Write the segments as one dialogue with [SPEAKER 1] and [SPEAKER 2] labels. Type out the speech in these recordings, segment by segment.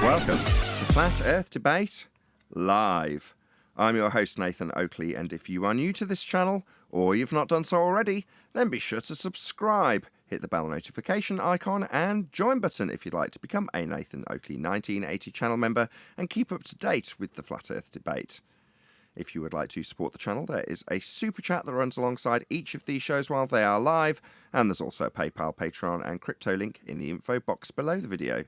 [SPEAKER 1] Welcome to Flat Earth Debate Live. I'm your host Nathan Oakley, and if you are new to this channel, or you've not done so already, then be sure to subscribe, hit the bell notification icon and join button if you'd like to become a Nathan Oakley 1980 channel member and keep up to date with the Flat Earth Debate. If you would like to support the channel, there is a super chat that runs alongside each of these shows while they are live, and there's also a PayPal, Patreon and crypto link in the info box below the video.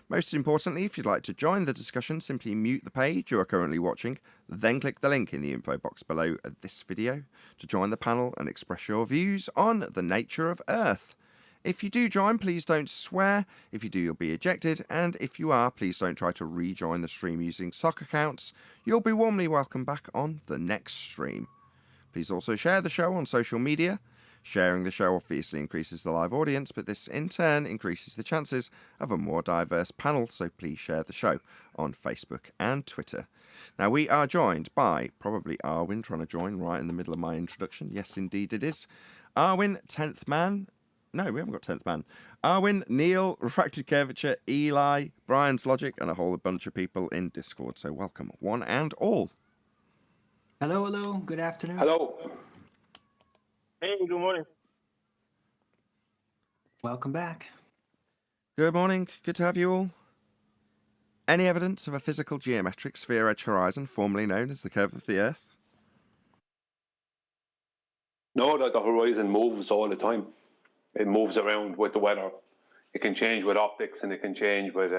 [SPEAKER 1] Most importantly, if you'd like to join the discussion, simply mute the page you are currently watching, then click the link in the info box below this video to join the panel and express your views on the nature of Earth. If you do join, please don't swear. If you do, you'll be ejected. And if you are, please don't try to rejoin the stream using sock accounts. You'll be warmly welcome back on the next stream. Please also share the show on social media. Sharing the show obviously increases the live audience, but this in turn increases the chances of a more diverse panel, so please share the show on Facebook and Twitter. Now, we are joined by probably Arwin trying to join right in the middle of my introduction. Yes, indeed it is. Arwin, 10th man. No, we haven't got 10th man. Arwin, Neil, Refracted Curvature, Eli, Brian's Logic, and a whole bunch of people in Discord. So welcome, one and all.
[SPEAKER 2] Hello, hello. Good afternoon.
[SPEAKER 3] Hello.
[SPEAKER 4] Hey, good morning.
[SPEAKER 2] Welcome back.
[SPEAKER 1] Good morning. Good to have you all. Any evidence of a physical geometric sphere edge horizon, formerly known as the curve of the Earth?
[SPEAKER 3] No, that the horizon moves all the time. It moves around with the weather. It can change with optics and it can change with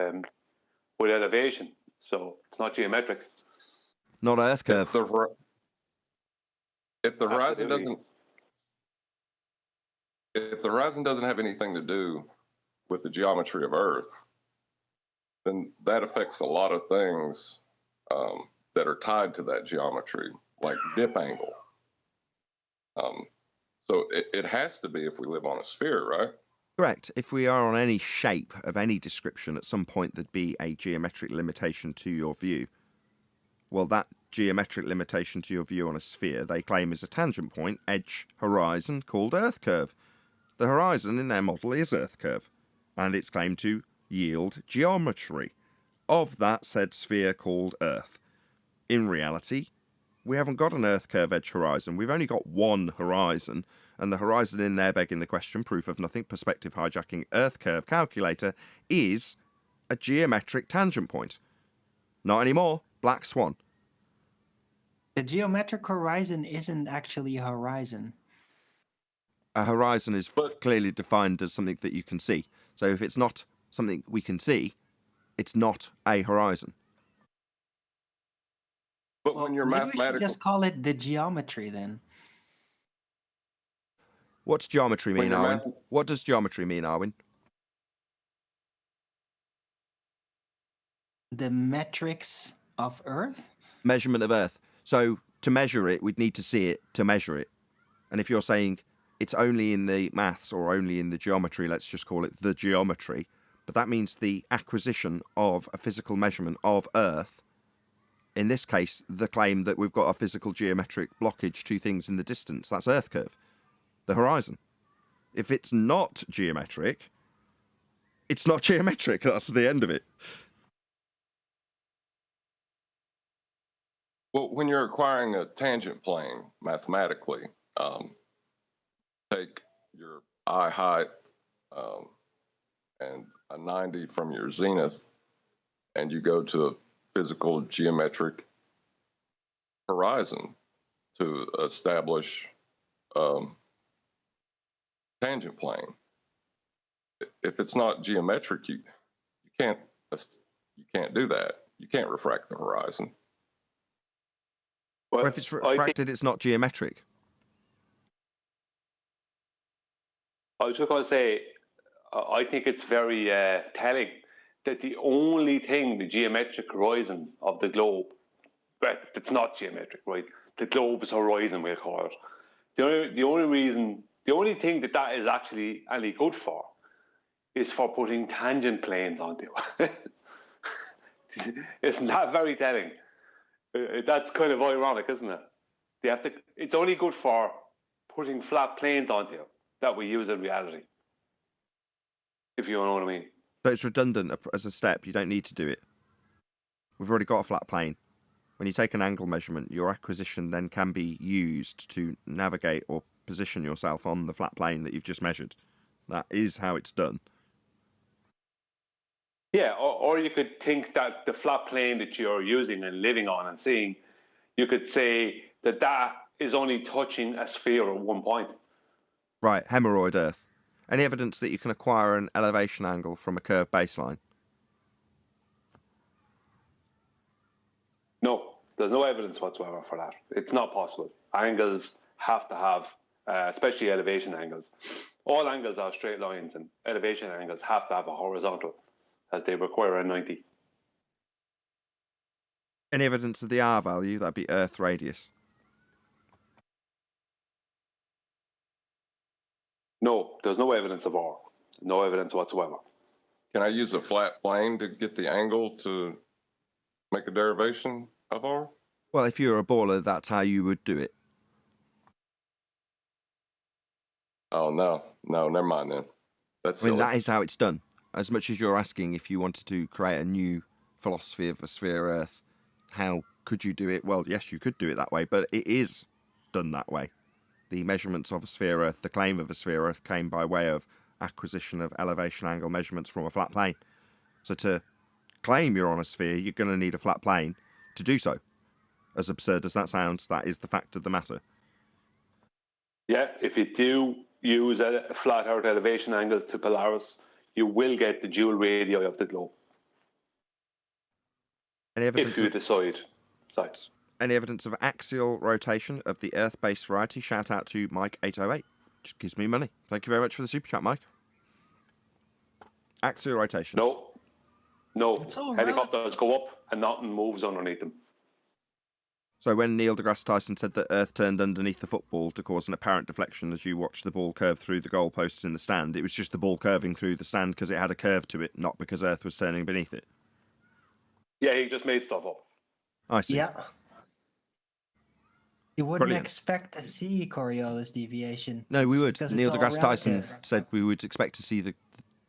[SPEAKER 3] elevation. So it's not geometric.
[SPEAKER 1] Not Earth curve.
[SPEAKER 5] If the horizon doesn't have anything to do with the geometry of Earth, then that affects a lot of things that are tied to that geometry, like dip angle. So it has to be if we live on a sphere, right?
[SPEAKER 1] Correct. If we are on any shape of any description, at some point there'd be a geometric limitation to your view. Well, that geometric limitation to your view on a sphere, they claim is a tangent point, edge, horizon, called Earth curve. The horizon in their model is Earth curve, and it's claimed to yield geometry of that said sphere called Earth. In reality, we haven't got an Earth curve edge horizon. We've only got one horizon, and the horizon in there begging the question, proof of nothing, perspective hijacking Earth curve calculator, is a geometric tangent point. Not anymore. Black swan.
[SPEAKER 2] The geometric horizon isn't actually a horizon.
[SPEAKER 1] A horizon is clearly defined as something that you can see. So if it's not something we can see, it's not a horizon.
[SPEAKER 5] But when you're mathematical,
[SPEAKER 2] just call it the geometry then.
[SPEAKER 1] What's geometry mean, Arwin? What does geometry mean, Arwin?
[SPEAKER 2] The metrics of Earth?
[SPEAKER 1] Measurement of Earth. So to measure it, we'd need to see it to measure it. And if you're saying it's only in the maths or only in the geometry, let's just call it the geometry, but that means the acquisition of a physical measurement of Earth. In this case, the claim that we've got a physical geometric blockage to things in the distance, that's Earth curve, the horizon. If it's not geometric, it's not geometric. That's the end of it.
[SPEAKER 5] well, when you're acquiring a tangent plane mathematically, take your eye height and a 90 from your zenith, and you go to a physical geometric horizon to establish tangent plane. If it's not geometric, you can't do that. You can't refract the horizon.
[SPEAKER 1] Or if it's refracted, it's not geometric.
[SPEAKER 3] I was just going to say, I think it's very telling that the only thing, the geometric horizon of the globe, but it's not geometric, right? The globe's horizon, we'll call it. The only thing that is actually any good for is for putting tangent planes onto it. It's not very telling. That's kind of ironic, isn't it? It's only good for putting flat planes onto it that we use in reality, if you know what I mean.
[SPEAKER 1] But it's redundant as a step. You don't need to do it. We've already got a flat plane. When you take an angle measurement, your acquisition then can be used to navigate or position yourself on the flat plane that you've just measured. That is how it's done.
[SPEAKER 3] Yeah, or you could think that the flat plane that you're using and living on and seeing, you could say that that is only touching a sphere at one point.
[SPEAKER 1] Right, hemorrhoid Earth. Any evidence that you can acquire an elevation angle from a curved baseline?
[SPEAKER 3] No, there's no evidence whatsoever for that. It's not possible. Angles have to have, especially elevation angles. All angles are straight lines, and elevation angles have to have a horizontal, as they require a 90.
[SPEAKER 1] Any evidence of the R value? That'd be Earth radius.
[SPEAKER 3] No, there's no evidence of R. No evidence whatsoever.
[SPEAKER 5] Can I use a flat plane to get the angle to make a derivation of R?
[SPEAKER 1] Well, if you're a baller, that's how you would do it.
[SPEAKER 5] Oh, no, never mind then. That's
[SPEAKER 1] I mean,
[SPEAKER 5] silly.
[SPEAKER 1] that is how it's done. As much as you're asking if you wanted to create a new philosophy of a sphere Earth, how could you do it? Well, yes, you could do it that way, but it is done that way. The measurements of a sphere Earth, the claim of a sphere Earth came by way of acquisition of elevation angle measurements from a flat plane. So to claim you're on a sphere, you're going to need a flat plane to do so. As absurd as that sounds, that is the fact of the matter.
[SPEAKER 3] Yeah, if you do use a flat Earth elevation angles to Polaris, you will get the dual radii of the globe.
[SPEAKER 1] Any evidence
[SPEAKER 3] If you
[SPEAKER 1] of,
[SPEAKER 3] decide. Sorry.
[SPEAKER 1] any evidence of axial rotation of the Earth-based variety? Shout out to Mike808. Just gives me money. Thank you very much for the super chat, Mike. Axial rotation.
[SPEAKER 3] No.
[SPEAKER 2] It's all
[SPEAKER 3] Helicopters go up and nothing moves underneath them.
[SPEAKER 1] So when Neil deGrasse Tyson said that Earth turned underneath the football to cause an apparent deflection as you watched the ball curve through the goalposts in the stand, it was just the ball curving through the stand because it had a curve to it, not because Earth was turning beneath it.
[SPEAKER 3] Yeah, he just made stuff up.
[SPEAKER 1] I see.
[SPEAKER 2] Yeah. You wouldn't
[SPEAKER 1] Brilliant.
[SPEAKER 2] expect to see Coriolis deviation.
[SPEAKER 1] No, we would.
[SPEAKER 2] Because
[SPEAKER 1] Neil
[SPEAKER 2] it's all
[SPEAKER 1] deGrasse Tyson
[SPEAKER 2] relative.
[SPEAKER 1] said we would expect to see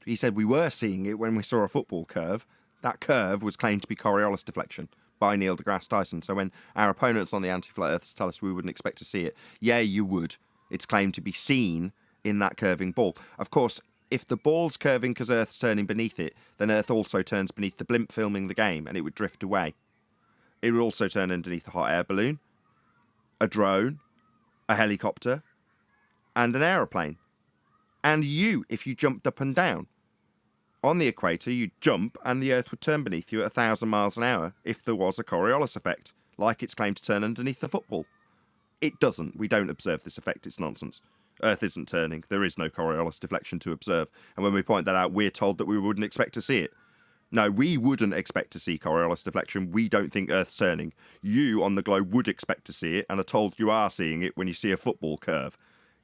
[SPEAKER 1] he said we were seeing it when we saw a football curve. That curve was claimed to be Coriolis deflection by Neil deGrasse Tyson. So when our opponents on the anti-flat Earths tell us we wouldn't expect to see it, yeah, you would. It's claimed to be seen in that curving ball. Of course, if the ball's curving because Earth's turning beneath it, then Earth also turns beneath the blimp filming the game and it would drift away. It would also turn underneath a hot air balloon, a drone, a helicopter, and an aeroplane. And you, if you jumped up and down. On the equator, you'd jump and the Earth would turn beneath you at 1,000 miles an hour if there was a Coriolis effect, like it's claimed to turn underneath the football. It doesn't. We don't observe this effect. It's nonsense. Earth isn't turning. There is no Coriolis deflection to observe. And when we point that out, we're told that we wouldn't expect to see it. No, we wouldn't expect to see Coriolis deflection. We don't think Earth's turning. You on the globe would expect to see it and are told you are seeing it when you see a football curve.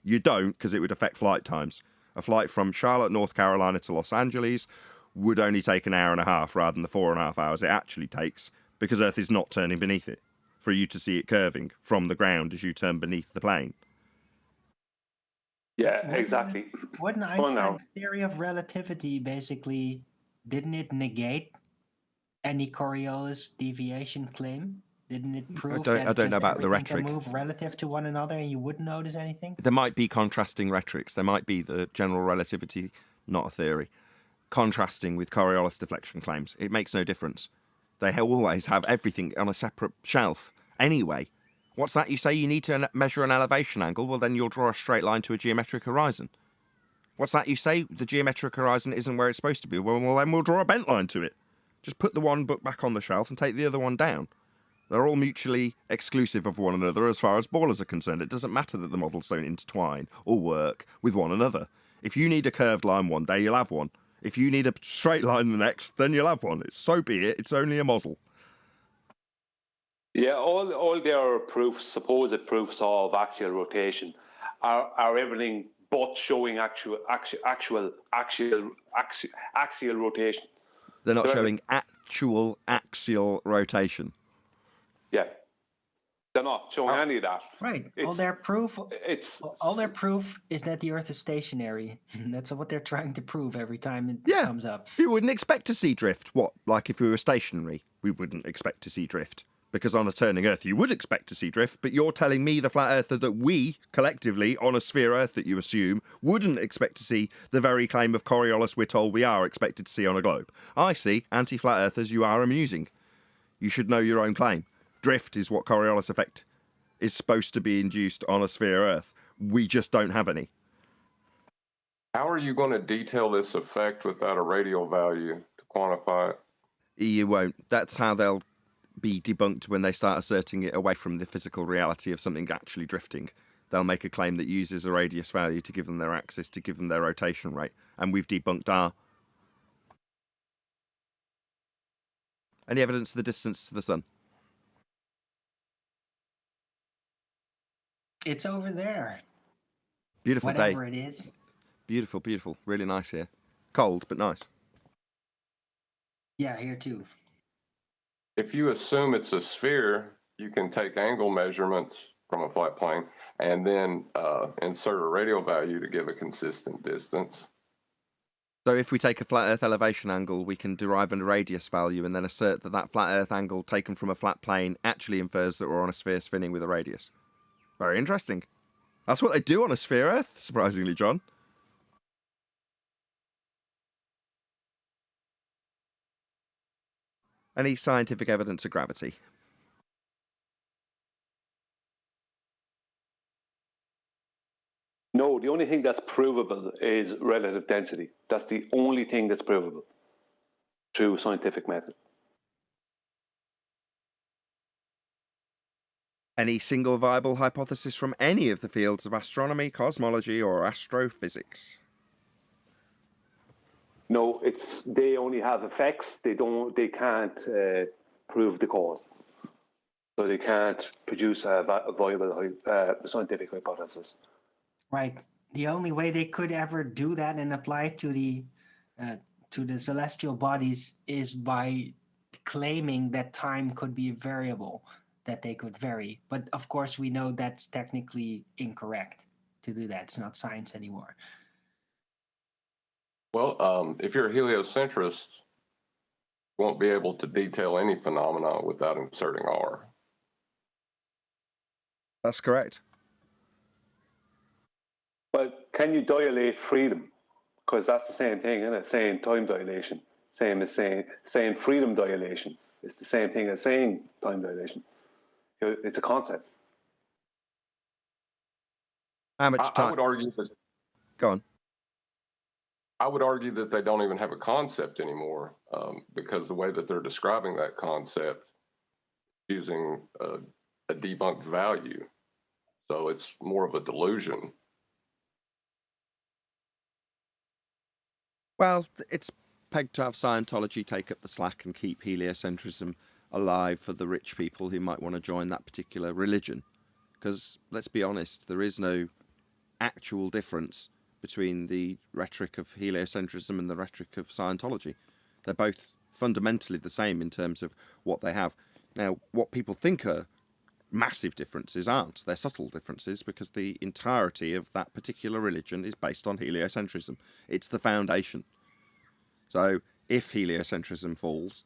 [SPEAKER 1] You don't, because it would affect flight times. A flight from Charlotte, North Carolina to Los Angeles would only take an hour and a half rather than the 4.5 hours it actually takes, because Earth is not turning beneath it, for you to see it curving from the ground as you turn beneath the plane.
[SPEAKER 3] Yeah, exactly.
[SPEAKER 2] Wouldn't
[SPEAKER 3] Come on now.
[SPEAKER 2] Einstein's theory of relativity basically, didn't it negate any Coriolis deviation claim? Didn't it prove that
[SPEAKER 1] I don't know
[SPEAKER 2] just
[SPEAKER 1] about the
[SPEAKER 2] everything can
[SPEAKER 1] rhetoric.
[SPEAKER 2] move relative to one another and you wouldn't notice anything?
[SPEAKER 1] There might be contrasting rhetorics. There might be the general relativity, not a theory, contrasting with Coriolis deflection claims. It makes no difference. They always have everything on a separate shelf. Anyway, what's that you say? You need to measure an elevation angle? Well, then you'll draw a straight line to a geometric horizon. What's that you say? The geometric horizon isn't where it's supposed to be. Well, then we'll draw a bent line to it. Just put the one book back on the shelf and take the other one down. They're all mutually exclusive of one another as far as ballers are concerned. It doesn't matter that the models don't intertwine or work with one another. If you need a curved line one day, you'll have one. If you need a straight line the next, then you'll have one. So be it. It's only a model.
[SPEAKER 3] Yeah, all their proofs, supposed proofs of axial rotation, are everything but showing actual rotation.
[SPEAKER 1] They're not showing actual axial rotation.
[SPEAKER 3] Yeah. They're not showing any of that.
[SPEAKER 2] Right. All
[SPEAKER 3] It's-
[SPEAKER 2] their proof
[SPEAKER 3] It's
[SPEAKER 2] all their proof is that the Earth is stationary. That's what they're trying to prove every time it
[SPEAKER 1] Yeah.
[SPEAKER 2] comes up.
[SPEAKER 1] You wouldn't expect to see drift. What? Like if we were stationary, we wouldn't expect to see drift. Because on a turning Earth, you would expect to see drift, but you're telling me, the flat earther, that we, collectively, on a sphere Earth that you assume, wouldn't expect to see the very claim of Coriolis we're told we are expected to see on a globe. I see, anti-flat earthers, you are amusing. You should know your own claim. Drift is what Coriolis effect is supposed to be induced on a sphere Earth. We just don't have any.
[SPEAKER 5] How are you going to detail this effect without a radial value to quantify it?
[SPEAKER 1] You won't. That's how they'll be debunked when they start asserting it away from the physical reality of something actually drifting. They'll make a claim that uses a radius value to give them their axis, to give them their rotation rate, and we've debunked R. Any evidence of the distance to the sun?
[SPEAKER 2] It's over there.
[SPEAKER 1] Beautiful
[SPEAKER 2] Whatever
[SPEAKER 1] day.
[SPEAKER 2] it is.
[SPEAKER 1] Beautiful, beautiful. Really nice here. Cold, but nice.
[SPEAKER 2] Yeah, here too.
[SPEAKER 5] If you assume it's a sphere, you can take angle measurements from a flat plane and then insert a radial value to give a consistent distance.
[SPEAKER 1] So if we take a flat Earth elevation angle, we can derive a radius value and then assert that that flat Earth angle taken from a flat plane actually infers that we're on a sphere spinning with a radius. Very interesting. That's what they do on a sphere Earth, surprisingly, John. Any scientific evidence of gravity?
[SPEAKER 3] No, the only thing that's provable is relative density. That's the only thing that's provable through scientific method.
[SPEAKER 1] Any single viable hypothesis from any of the fields of astronomy, cosmology, or astrophysics?
[SPEAKER 3] No, they only have effects. They can't prove the cause. So they can't produce a viable scientific hypothesis.
[SPEAKER 2] Right. The only way they could ever do that and apply it to the celestial bodies is by claiming that time could be a variable that they could vary. But of course, we know that's technically incorrect to do that. It's not science anymore.
[SPEAKER 5] Well, if you're a heliocentrist, you won't be able to detail any phenomena without inserting R.
[SPEAKER 1] That's correct.
[SPEAKER 3] But can you dilate freedom? Because that's the same thing, isn't it? Saying time dilation. Same as saying freedom dilation. It's the same thing as saying time dilation. It's a concept.
[SPEAKER 1] How much time?
[SPEAKER 5] I would argue that
[SPEAKER 1] Go on.
[SPEAKER 5] I would argue that they don't even have a concept anymore, because the way that they're describing that concept using a debunked value, so it's more of a delusion.
[SPEAKER 1] Well, it's pegged to have Scientology take up the slack and keep heliocentrism alive for the rich people who might want to join that particular religion. Because, let's be honest, there is no actual difference between the rhetoric of heliocentrism and the rhetoric of Scientology. They're both fundamentally the same in terms of what they have. Now, what people think are massive differences aren't. They're subtle differences because the entirety of that particular religion is based on heliocentrism. It's the foundation. So if heliocentrism falls,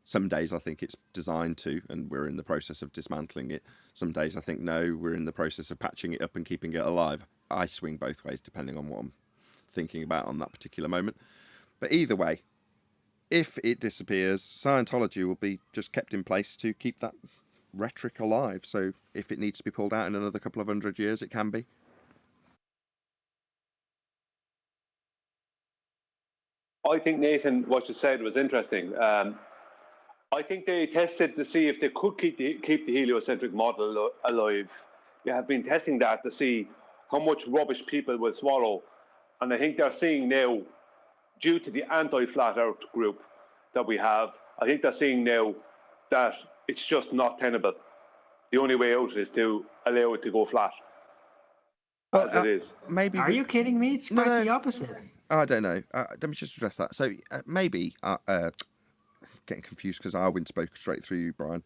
[SPEAKER 1] some days I think it's designed to, and we're in the process of dismantling it. Some days I think, no, we're in the process of patching it up and keeping it alive. I swing both ways depending on what I'm thinking about on that particular moment. But either way, if it disappears, Scientology will be just kept in place to keep that rhetoric alive. So if it needs to be pulled out in another couple of 100 years, it can be.
[SPEAKER 3] I think, Nathan, what you said was interesting. I think they tested to see if they could keep the heliocentric model alive. They have been testing that to see how much rubbish people will swallow. And I think they're seeing now, due to the anti-flat earth group that we have, I think they're seeing now that it's just not tenable. The only way out is to allow it to go flat.
[SPEAKER 1] Well,
[SPEAKER 3] as it is.
[SPEAKER 1] Maybe.
[SPEAKER 2] Are you kidding me? It's quite the opposite.
[SPEAKER 1] I don't know. Let me just address that. So maybe, getting confused because Arwin spoke straight through you, Brian.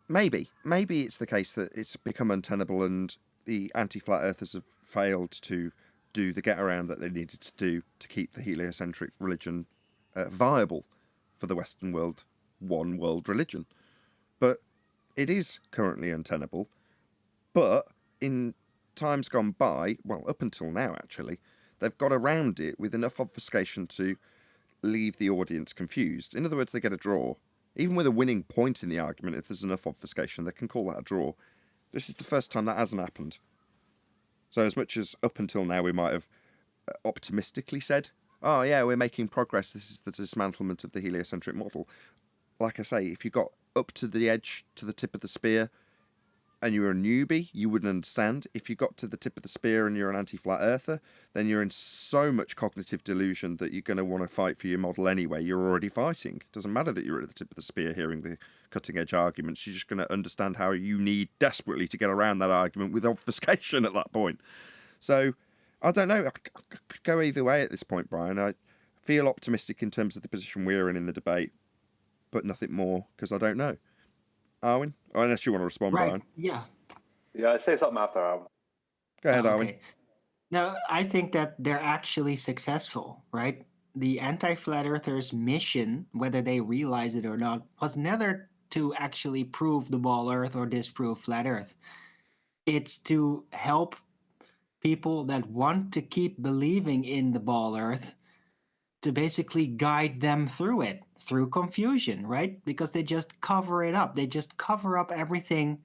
[SPEAKER 1] maybe it's the case that it's become untenable and the anti-flat earthers have failed to do the get around that they needed to do to keep the heliocentric religion viable for the Western world, one world religion. But it is currently untenable. But in times gone by, well, up until now actually, they've got around it with enough obfuscation to leave the audience confused. In other words, they get a draw. Even with a winning point in the argument, if there's enough obfuscation, they can call that a draw. This is the first time that hasn't happened. So as much as up until now we might have optimistically said, oh yeah, we're making progress, this is the dismantlement of the heliocentric model. Like I say, if you got up to the edge, to the tip of the spear, and you're a newbie, you wouldn't understand. If you got to the tip of the spear and you're an anti-flat earther, then you're in so much cognitive delusion that you're going to want to fight for your model anyway. You're already fighting. It doesn't matter that you're at the tip of the spear hearing the cutting-edge arguments. You're just going to understand how you need desperately to get around that argument with obfuscation at that point. So, I don't know. I could go either way at this point, Brian. I feel optimistic in terms of the position we're in the debate, but nothing more, because I don't know. Arwen? Unless you want to respond,
[SPEAKER 2] Right.
[SPEAKER 1] Brian.
[SPEAKER 3] Yeah, I'll say something after Arwen.
[SPEAKER 1] Go ahead, Arwen.
[SPEAKER 2] Okay. Now, I think that they're actually successful, right? The anti-flat earthers' mission, whether they realize it or not, was never to actually prove the ball earth or disprove flat earth. It's to help people that want to keep believing in the ball earth to basically guide them through it, through confusion, right? Because they just cover it up. They just cover up everything.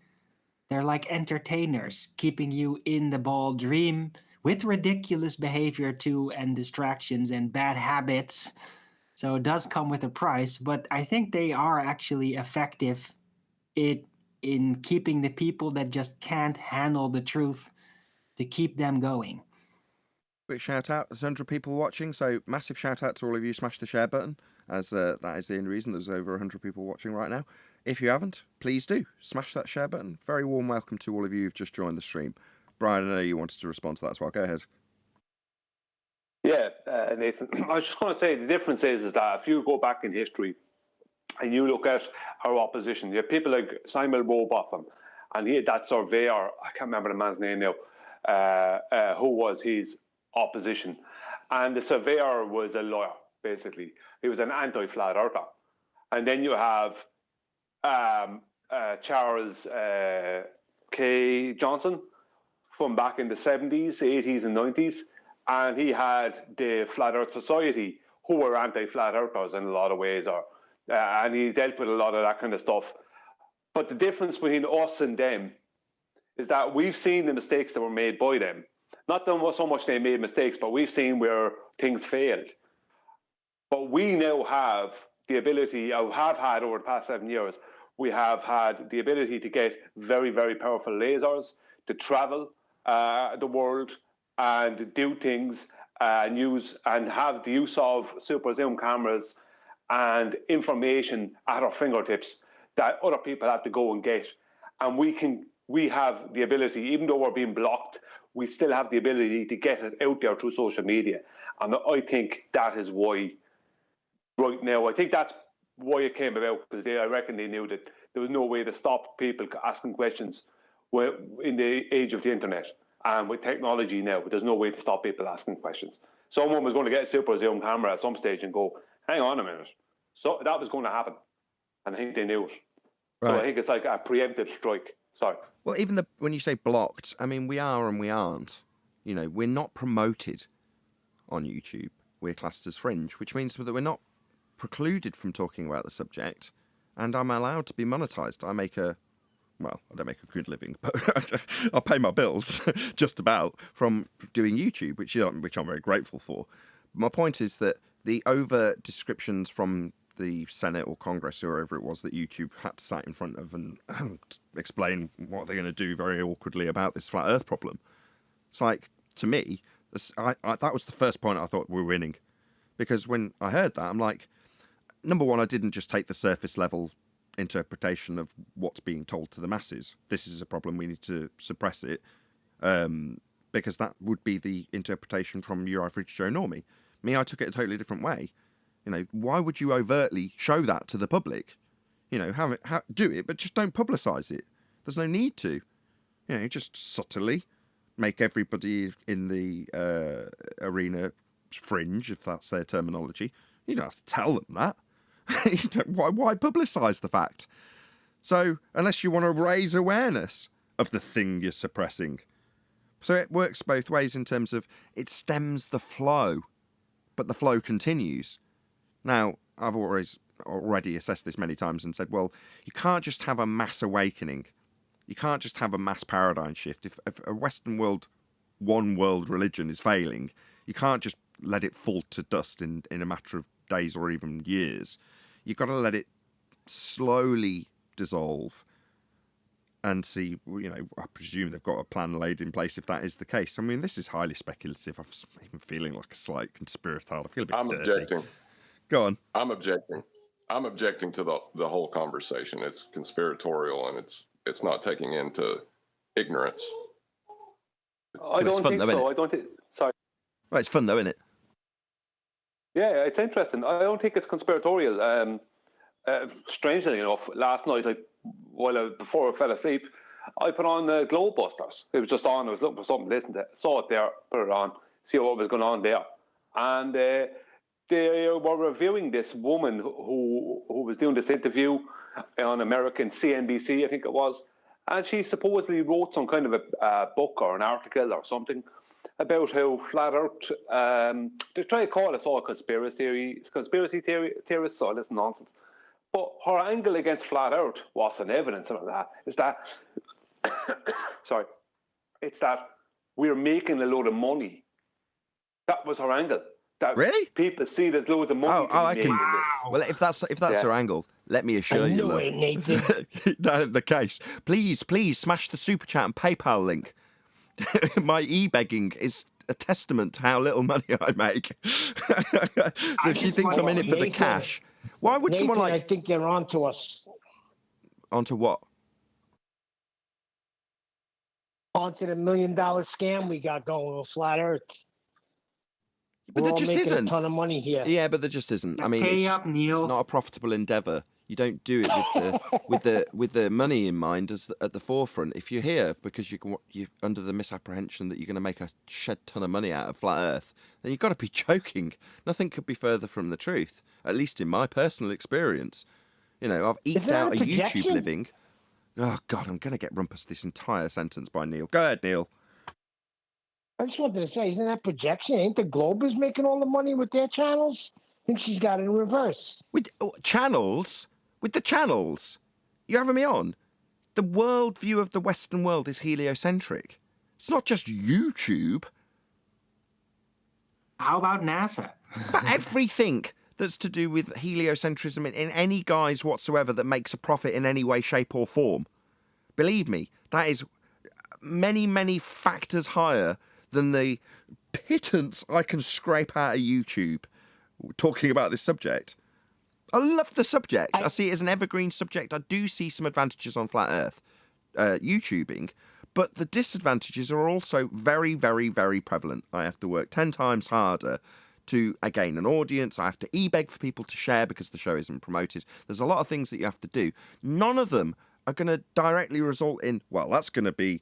[SPEAKER 2] They're like entertainers, keeping you in the ball dream with ridiculous behavior too, and distractions and bad habits. So it does come with a price, but I think they are actually effective in keeping the people that just can't handle the truth, to keep them going.
[SPEAKER 1] Quick shout out, there's 100 people watching, so massive shout out to all of you. Smash the share button, as that is the only reason there's over 100 people watching right now. If you haven't, please do smash that share button. Very warm welcome to all of you who've just joined the stream. Brian, I know you wanted to respond to that as well. Go ahead.
[SPEAKER 3] Yeah, Nathan, I was just going to say the difference is that if you go back in history and you look at our opposition, you have people like Simon Rowbotham, and he had that surveyor, I can't remember the man's name now, who was his opposition. And the surveyor was a lawyer, basically. He was an anti-flat earther. And then you have Charles K. Johnson from back in the 70s, 80s and 90s. And he had the Flat Earth Society, who were anti-flat earthers in a lot of ways. And he dealt with a lot of that kind of stuff. But the difference between us and them is that we've seen the mistakes that were made by them. Not so much they made mistakes, but we've seen where things failed. But we now have the ability, or have had over the past 7 years, we have had the ability to get very, very powerful lasers, to travel the world and do things and use and have the use of super zoom cameras and information at our fingertips that other people have to go and get. And we have the ability, even though we're being blocked, we still have the ability to get it out there through social media. And I think that is why, right now, I think that's why it came about, because I reckon they knew that there was no way to stop people asking questions in the age of the internet. And with technology now, there's no way to stop people asking questions. Someone was going to get a super zoom camera at some stage and go, hang on a minute. So that was going to happen. And I think they knew it. Right. So I think it's like a preemptive strike. Sorry.
[SPEAKER 1] Well, even when you say blocked, I mean, we are and we aren't. You know, we're not promoted on YouTube. We're classed as fringe, which means that we're not precluded from talking about the subject. And I'm allowed to be monetized. Well, I don't make a good living, but I'll pay my bills just about from doing YouTube, which I'm very grateful for. My point is that the over descriptions from the Senate or Congress or wherever it was that YouTube had to sit in front of and explain what they're going to do very awkwardly about this flat Earth problem. It's like, to me, that was the first point I thought we were winning. Because when I heard that, I'm like, number one, I didn't just take the surface level interpretation of what's being told to the masses. This is a problem, we need to suppress it, because that would be the interpretation from your average Joe Normie. Me, I took it a totally different way. You know, why would you overtly show that to the public? You know, do it, but just don't publicise it. There's no need to. You know, just subtly make everybody in the arena fringe, if that's their terminology. You don't have to tell them that. Why publicise the fact? So, unless you want to raise awareness of the thing you're suppressing. So it works both ways in terms of it stems the flow, but the flow continues. Now, I've already assessed this many times and said, well, you can't just have a mass awakening. You can't just have a mass paradigm shift. If a Western world, one world religion is failing, you can't just let it fall to dust in a matter of days or even years. You've got to let it slowly dissolve and see, you know, I presume they've got a plan laid in place if that is the case. I mean, this is highly speculative. I'm even feeling like a slight conspiratard. I feel a bit dirty.
[SPEAKER 5] Objecting.
[SPEAKER 1] Go on.
[SPEAKER 5] I'm objecting. I'm objecting to the whole conversation. It's conspiratorial and it's not taking into ignorance.
[SPEAKER 3] I don't think
[SPEAKER 1] though,
[SPEAKER 3] so. I don't think. Sorry.
[SPEAKER 1] Well, it's fun though, isn't it?
[SPEAKER 3] Yeah, it's interesting. I don't think it's conspiratorial. Strangely enough, last night, before I fell asleep, I put on Globebusters. It was just on. I was looking for something to listen to. Saw it there, put it on, see what was going on there. And they were reviewing this woman who was doing this interview on American CNBC, I think it was. And she supposedly wrote some kind of a book or an article or something about how flat Earth, they try to call us all conspiracy theorists, all this nonsense. But her angle against flat Earth wasn't evidence of that. Is that, sorry, it's that we're making a load of money. That was her angle. That
[SPEAKER 1] really?
[SPEAKER 3] People see there's loads of money.
[SPEAKER 1] I can. Well, if that's her angle, let me assure you, love. Not the case. Please smash the super chat and PayPal link. My e-begging is a testament to how little money I make. So if she thinks I'm in it for the cash, why would someone like?
[SPEAKER 6] I think they're onto us.
[SPEAKER 1] Onto what?
[SPEAKER 6] Onto the $1 million scam we got going with flat Earth.
[SPEAKER 1] But there just isn't
[SPEAKER 6] a ton of money here.
[SPEAKER 1] Yeah, but there just isn't. I mean, it's not a profitable endeavour. You don't do it with the money in mind as at the forefront. If you're here because you're under the misapprehension that you're going to make a shed ton of money out of flat Earth, then you've got to be joking. Nothing could be further from the truth, at least in my personal experience. You know, I've eked out a YouTube living. Oh God, I'm going to get rumpus this entire sentence by Neil. Go ahead, Neil.
[SPEAKER 6] I just wanted to say, isn't that projection? Ain't the Globers making all the money with their channels? I think she's got it in reverse.
[SPEAKER 1] With channels? With the channels? You having me on? The worldview of the Western world is heliocentric. It's not just YouTube.
[SPEAKER 2] How about NASA?
[SPEAKER 1] But everything that's to do with heliocentrism in any guise whatsoever that makes a profit in any way, shape or form. Believe me, that is many, many factors higher than the pittance I can scrape out of YouTube talking about this subject. I love the subject. I see it as an evergreen subject. I do see some advantages on flat Earth, YouTubing, but the disadvantages are also very, very, very prevalent. I have to work 10 times harder to gain an audience. I have to e-beg for people to share because the show isn't promoted. There's a lot of things that you have to do. None of them are going to directly result in, well, that's going to be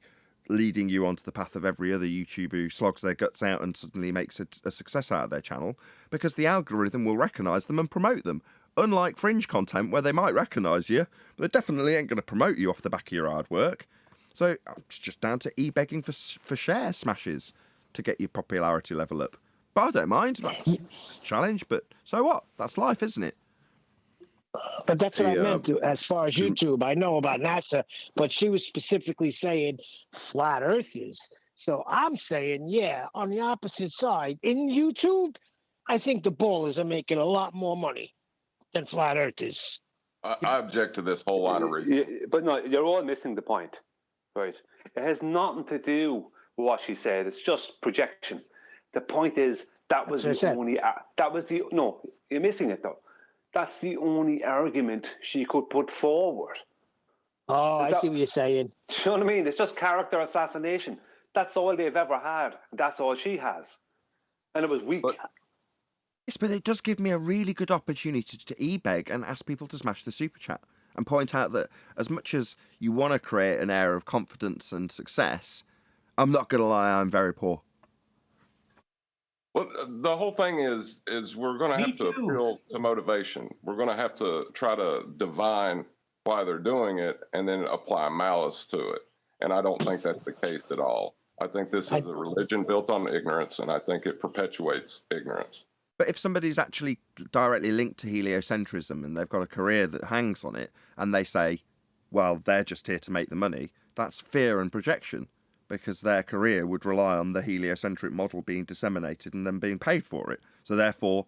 [SPEAKER 1] leading you onto the path of every other YouTuber who slogs their guts out and suddenly makes a success out of their channel, because the algorithm will recognise them and promote them. Unlike fringe content where they might recognise you, but they definitely ain't going to promote you off the back of your hard work. So it's just down to e-begging for share smashes to get your popularity level up. But I don't mind. That's a challenge, but so what? That's life, isn't it?
[SPEAKER 6] But that's what I meant to, as far as YouTube. I know about NASA, but she was specifically saying flat earthers. So I'm saying, yeah, on the opposite side, in YouTube, I think the ballers are making a lot more money than flat earthers.
[SPEAKER 5] I object to this whole line of reasoning.
[SPEAKER 3] But no, you're all missing the point, right? It has nothing to do with what she said. It's just projection. The point is that was the only. No, you're missing it though. That's the only argument she could put forward.
[SPEAKER 6] Oh, I see what you're saying.
[SPEAKER 3] Do you know what I mean? It's just character assassination. That's all they've ever had. That's all she has. And it was weak.
[SPEAKER 1] Yes, but it does give me a really good opportunity to e-beg and ask people to smash the super chat. and point out that as much as you want to create an air of confidence and success, I'm not going to lie, I'm very poor.
[SPEAKER 5] Well, the whole thing is we're going to have to appeal to motivation. We're going to have to try to divine why they're doing it and then apply malice to it. And I don't think that's the case at all. I think this is a religion built on ignorance, and I think it perpetuates ignorance.
[SPEAKER 1] But if somebody's actually directly linked to heliocentrism and they've got a career that hangs on it, and they say, well, they're just here to make the money, that's fear and projection, because their career would rely on the heliocentric model being disseminated and then being paid for it. So therefore,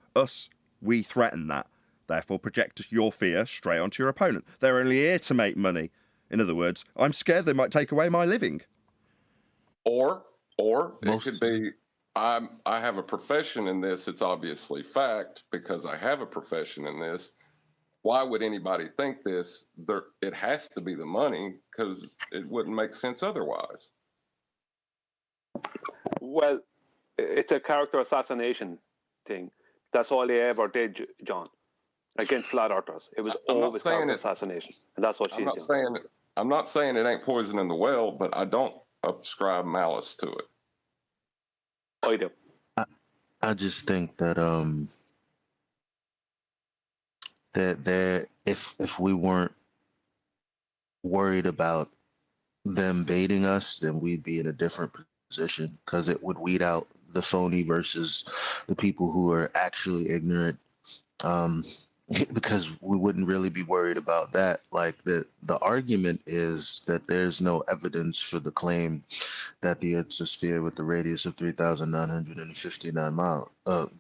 [SPEAKER 1] we threaten that. Therefore, project your fear straight onto your opponent. They're only here to make money. In other words, I'm scared they might take away my living.
[SPEAKER 5] Or it could be, I have a profession in this. It's obviously fact because I have a profession in this. Why would anybody think this? It has to be the money because it wouldn't make sense otherwise.
[SPEAKER 3] Well, it's a character assassination thing. That's all they ever did, John, against flat earthers. It was always character assassination, and that's what she's doing.
[SPEAKER 5] I'm not saying it ain't poison in the well, but I don't ascribe malice to it.
[SPEAKER 3] I do.
[SPEAKER 7] I just think that if we weren't worried about them baiting us, then we'd be in a different position because it would weed out the phony versus the people who are actually ignorant. Because we wouldn't really be worried about that. Like the argument is that there's no evidence for the claim that the Earth's a sphere with the radius of 3,959 miles.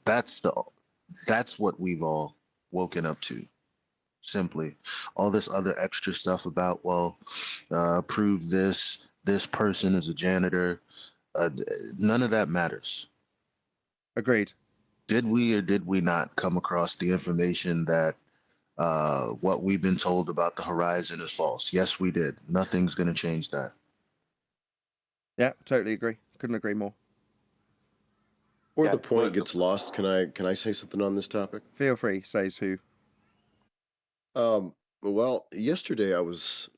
[SPEAKER 7] That's what we've all woken up to. Simply, all this other extra stuff about prove this person is a janitor. None of that matters.
[SPEAKER 1] Agreed.
[SPEAKER 7] Did we or did we not come across the information that what we've been told about the horizon is false? Yes, we did. Nothing's going to change that.
[SPEAKER 1] Yeah, totally agree. Couldn't agree more.
[SPEAKER 8] Or the point gets lost. Can I say something on this topic?
[SPEAKER 1] Feel free, says who.
[SPEAKER 8] Well, yesterday I was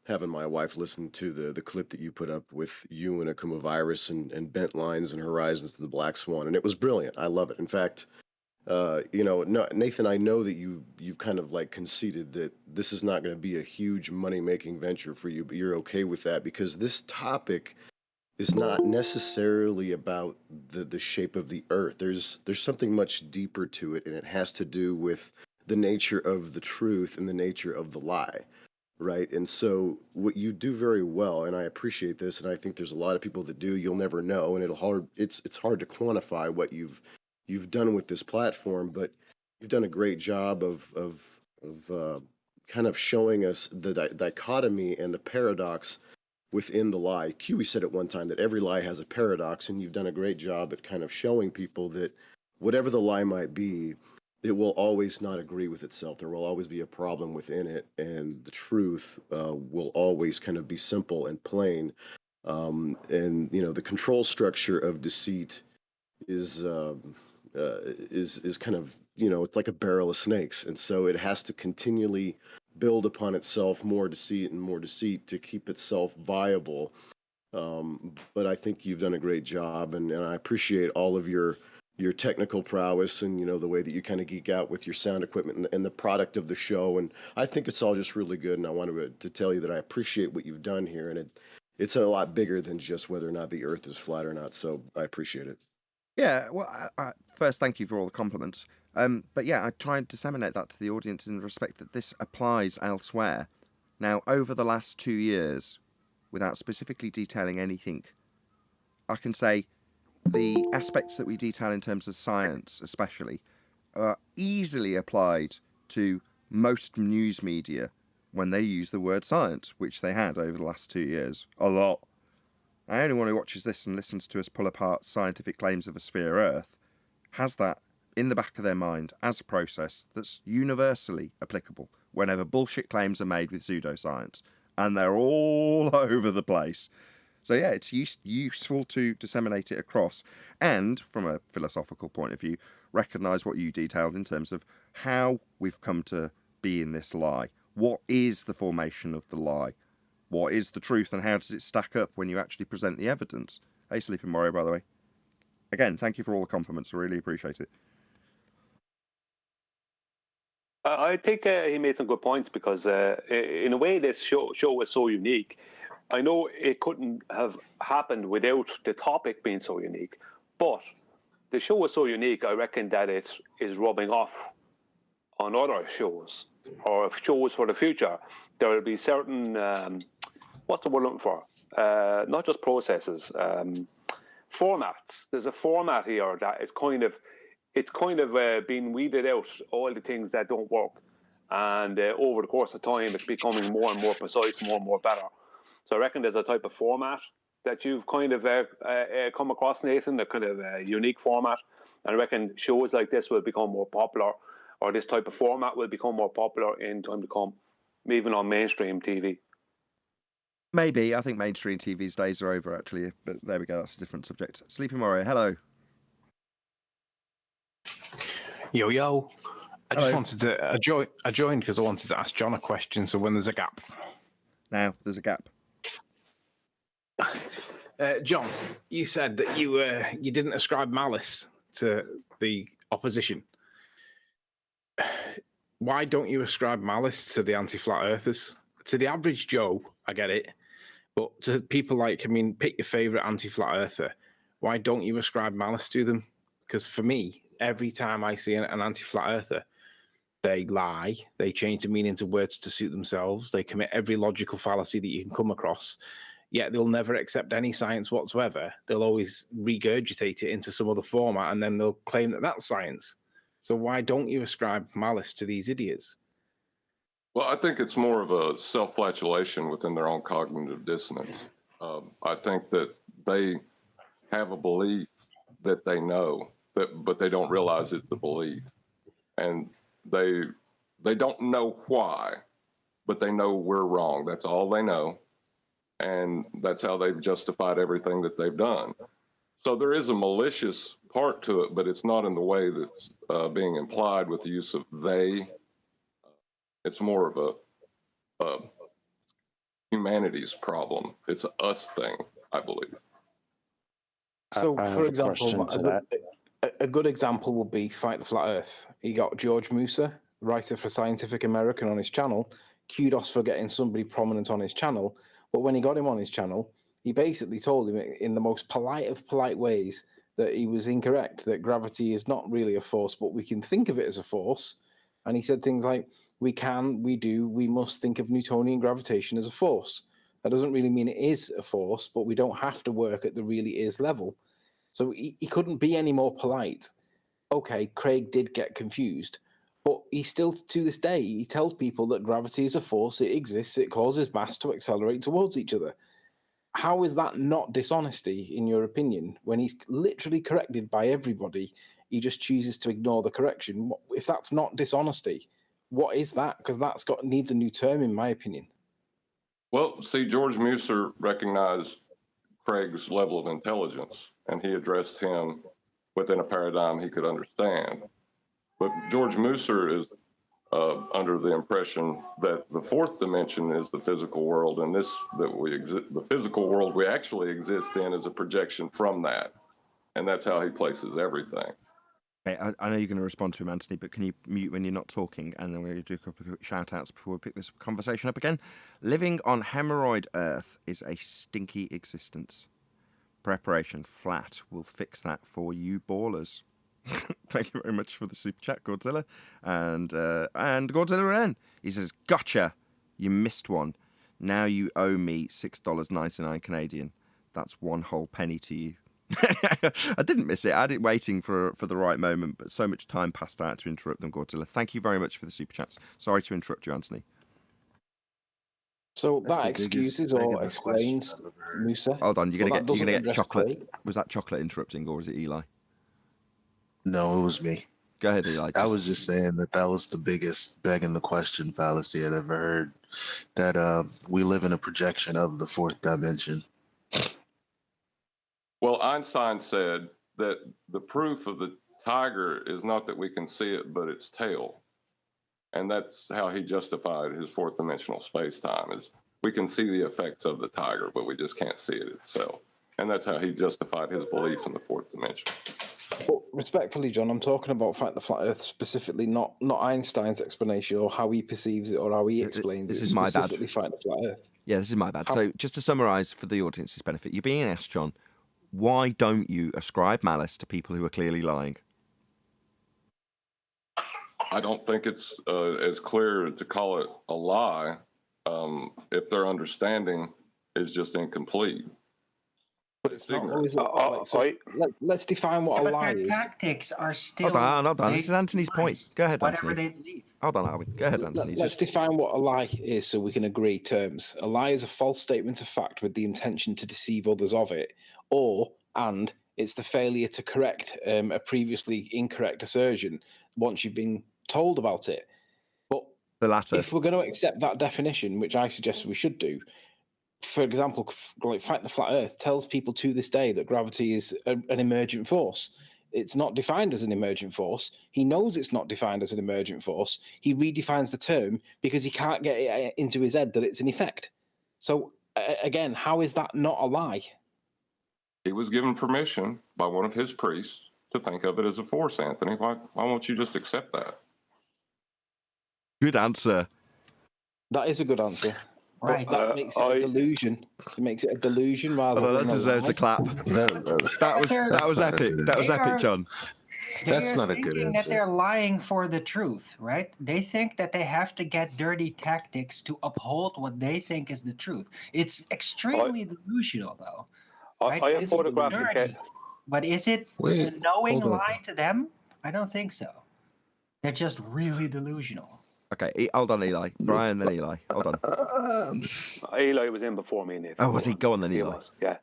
[SPEAKER 8] having my wife listen to the clip that you put up with you and Akuma Virus and bent lines and horizons to the Black Swan, and it was brilliant. I love it. In fact, Nathan, I know that you've kind of like conceded that this is not going to be a huge money-making venture for you, but you're okay with that because this topic is not necessarily about the shape of the Earth. There's something much deeper to it, and it has to do with the nature of the truth and the nature of the lie, right? And so what you do very well, and I appreciate this, and I think there's a lot of people that do, you'll never know, and it's hard to quantify what you've done with this platform, but you've done a great job of kind of showing us the dichotomy and the paradox within the lie. Kiwi said at one time that every lie has a paradox, and you've done a great job at kind of showing people that whatever the lie might be, it will always not agree with itself. There will always be a problem within it, and the truth will always kind of be simple and plain. And the control structure of deceit is kind of it's like a barrel of snakes, and so it has to continually build upon itself more deceit to keep itself viable. But I think you've done a great job, and I appreciate all of your technical prowess and the way that you kind of geek out with your sound equipment and the product of the show, and I think it's all just really good. And I wanted to tell you that I appreciate what you've done here, and it's a lot bigger than just whether or not the Earth is flat or not. So I appreciate it.
[SPEAKER 1] Yeah, well, first, thank you for all the compliments. But yeah, I try and disseminate that to the audience in respect that this applies elsewhere. Now, over the last 2 years, without specifically detailing anything, I can say the aspects that we detail in terms of science, especially, are easily applied to most news media when they use the word science, which they had over the last 2 years. A lot. Anyone who watches this and listens to us pull apart scientific claims of a sphere Earth has that in the back of their mind as a process that's universally applicable whenever bullshit claims are made with pseudoscience. And they're all over the place. So yeah, it's useful to disseminate it across and, from a philosophical point of view, recognise what you detailed in terms of how we've come to be in this lie. What is the formation of the lie? What is the truth, and how does it stack up when you actually present the evidence? Hey, Sleeping Mario, by the way. Again, thank you for all the compliments. I really appreciate it.
[SPEAKER 3] I think he made some good points because, in a way, this show was so unique. I know it couldn't have happened without the topic being so unique, but the show was so unique, I reckon that it is rubbing off on other shows or shows for the future. There will be certain, what's the word I'm looking for? Not just processes, formats. There's a format here that is it's kind of being weeded out, all the things that don't work. And over the course of time, it's becoming more and more precise, more and more better. So I reckon there's a type of format that you've kind of come across, Nathan, a kind of unique format. And I reckon shows like this will become more popular, or this type of format will become more popular in time to come, even on mainstream TV.
[SPEAKER 1] Maybe. I think mainstream TV's days are over, actually. But there we go. That's a different subject. Sleeping Mario, hello.
[SPEAKER 9] Yo, yo. I
[SPEAKER 1] Hello.
[SPEAKER 9] just wanted to... I joined because I wanted to ask John a question, so when there's a gap.
[SPEAKER 1] Now, there's a gap.
[SPEAKER 9] John, you said that you didn't ascribe malice to the opposition. Why don't you ascribe malice to the anti-flat earthers? To the average Joe, I get it, but to people like, pick your favourite anti-flat earther, why don't you ascribe malice to them? Because for me, every time I see an anti-flat earther, they lie, they change the meaning of words to suit themselves, they commit every logical fallacy that you can come across, yet they'll never accept any science whatsoever. They'll always regurgitate it into some other format, and then they'll claim that that's science. So why don't you ascribe malice to these idiots?
[SPEAKER 5] Well, I think it's more of a self-flagellation within their own cognitive dissonance. I think that they have a belief that they know, but they don't realize it's a belief. And they don't know why, but they know we're wrong. That's all they know. And that's how they've justified everything that they've done. So there is a malicious part to it, but it's not in the way that's being implied with the use of they. It's more of a humanities problem. It's an us thing, I believe.
[SPEAKER 9] So,
[SPEAKER 7] I
[SPEAKER 9] for
[SPEAKER 7] have a
[SPEAKER 9] example,
[SPEAKER 7] question to that.
[SPEAKER 9] a good example would be Fight the Flat Earth. He got George Musa, writer for Scientific American, on his channel. Kudos for getting somebody prominent on his channel. But when he got him on his channel, he basically told him in the most polite of polite ways that he was incorrect, that gravity is not really a force, but we can think of it as a force. And he said things like, we must think of Newtonian gravitation as a force. That doesn't really mean it is a force, but we don't have to work at the really is level. So he couldn't be any more polite. Okay, Craig did get confused, but he still, to this day, he tells people that gravity is a force, it exists, it causes mass to accelerate towards each other. How is that not dishonesty, in your opinion, when he's literally corrected by everybody? He just chooses to ignore the correction. If that's not dishonesty, what is that? Because needs a new term, in my opinion.
[SPEAKER 5] Well, see, George Muser recognized Craig's level of intelligence, and he addressed him within a paradigm he could understand. But George Muser is under the impression that the fourth dimension is the physical world, and the physical world we actually exist in is a projection from that, and that's how he places everything.
[SPEAKER 1] Okay, I know you're going to respond to him, Anthony, but can you mute when you're not talking? And then we're going to do a couple of quick shout-outs before we pick this conversation up again. Living on hemorrhoid Earth is a stinky existence. Preparation flat will fix that for you ballers. Thank you very much for the super chat, Godzilla. And Godzilla N. He says, gotcha, you missed one. Now you owe me $6.99 Canadian. That's one whole penny to you. I didn't miss it. I had it waiting for the right moment, but so much time passed out to interrupt them, Godzilla. Thank you very much for the super chats. Sorry to interrupt you, Anthony.
[SPEAKER 9] So that excuses or explains Musa.
[SPEAKER 1] Hold on, you're gonna get chocolate.
[SPEAKER 9] Craig.
[SPEAKER 1] Was that chocolate interrupting, or was it Eli?
[SPEAKER 7] No, it was me.
[SPEAKER 1] Go ahead, Eli.
[SPEAKER 7] I was just saying that was the biggest begging the question fallacy I'd ever heard. That we live in a projection of the fourth dimension.
[SPEAKER 5] Well, Einstein said that the proof of the tiger is not that we can see it, but its tail. And that's how he justified his fourth dimensional space-time, is we can see the effects of the tiger, but we just can't see it itself. And that's how he justified his belief in the fourth dimension.
[SPEAKER 9] But respectfully, John, I'm talking about the flat Earth specifically, not Einstein's explanation or how he perceives it or how he explains
[SPEAKER 1] this
[SPEAKER 9] it.
[SPEAKER 1] is my bad.
[SPEAKER 9] Specifically, the flat Earth.
[SPEAKER 1] Yeah, this is my bad. So just to summarise for the audience's benefit, you're being asked, John, why don't you ascribe malice to people who are clearly lying?
[SPEAKER 5] I don't think it's as clear to call it a lie if their understanding is just incomplete.
[SPEAKER 9] But it's not always let's define what a
[SPEAKER 2] But
[SPEAKER 9] lie
[SPEAKER 2] their
[SPEAKER 9] is.
[SPEAKER 2] tactics are still.
[SPEAKER 1] Hold on. This is Anthony's point. Go ahead,
[SPEAKER 2] whatever
[SPEAKER 1] Anthony.
[SPEAKER 2] they believe.
[SPEAKER 1] Hold on, Alvin. Go ahead, Anthony.
[SPEAKER 9] Let's define what a lie is so we can agree terms. A lie is a false statement of fact with the intention to deceive others of it, and it's the failure to correct a previously incorrect assertion once you've been told about it. But
[SPEAKER 1] the latter.
[SPEAKER 9] If we're going to accept that definition, which I suggest we should do, for example, like Fight the Flat Earth tells people to this day that gravity is an emergent force. It's not defined as an emergent force. He knows it's not defined as an emergent force. He redefines the term because he can't get it into his head that it's an effect. So, again, how is that not a lie?
[SPEAKER 5] He was given permission by one of his priests to think of it as a force, Anthony. Why won't you just accept that?
[SPEAKER 1] Good answer.
[SPEAKER 9] That is a good answer.
[SPEAKER 2] Right.
[SPEAKER 9] That makes it a delusion. It makes it a delusion rather than
[SPEAKER 1] that deserves a clap. That was epic. That was epic, John.
[SPEAKER 7] That's not a good
[SPEAKER 2] Thinking that
[SPEAKER 7] answer.
[SPEAKER 2] they're lying for the truth, right? They think that they have to get dirty tactics to uphold what they think is the truth. It's extremely delusional, though. Right?
[SPEAKER 3] I have
[SPEAKER 2] It's
[SPEAKER 3] photographic.
[SPEAKER 2] dirty. But is it a knowing lie to them? I don't think so. They're just really delusional.
[SPEAKER 1] Okay, hold on, Eli. Brian, then Eli. Hold on.
[SPEAKER 3] Eli was in before me, Nathan.
[SPEAKER 1] Oh, was he? Go on then,
[SPEAKER 3] He
[SPEAKER 1] Eli.
[SPEAKER 3] was, yeah.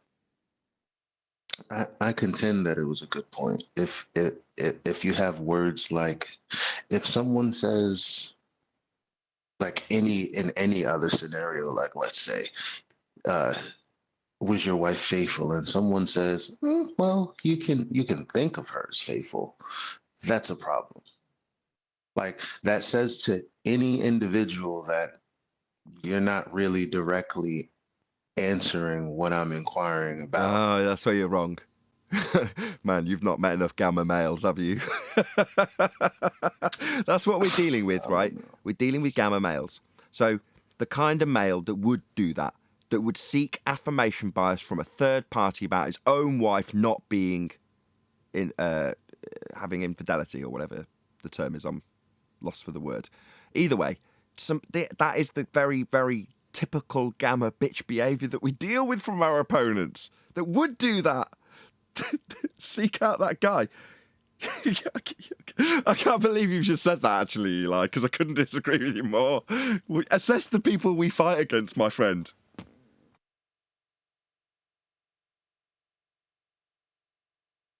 [SPEAKER 7] I contend that it was a good point. If you have words like, if someone says, like in any other scenario, like let's say, was your wife faithful? And someone says, well, you can think of her as faithful. That's a problem. Like that says to any individual that you're not really directly answering what I'm inquiring about.
[SPEAKER 1] Oh, that's where you're wrong. Man, you've not met enough gamma males, have you? That's what we're dealing with, right? We're dealing with gamma males. So the kind of male that would do that would seek affirmation bias from a third party about his own wife not being in having infidelity or whatever the term is. I'm lost for the word. Either way, that is the very, very typical gamma bitch behavior that we deal with from our opponents that would do that. Seek out that guy. I can't believe you've just said that, actually, Eli, because I couldn't disagree with you more. Assess the people we fight against, my friend.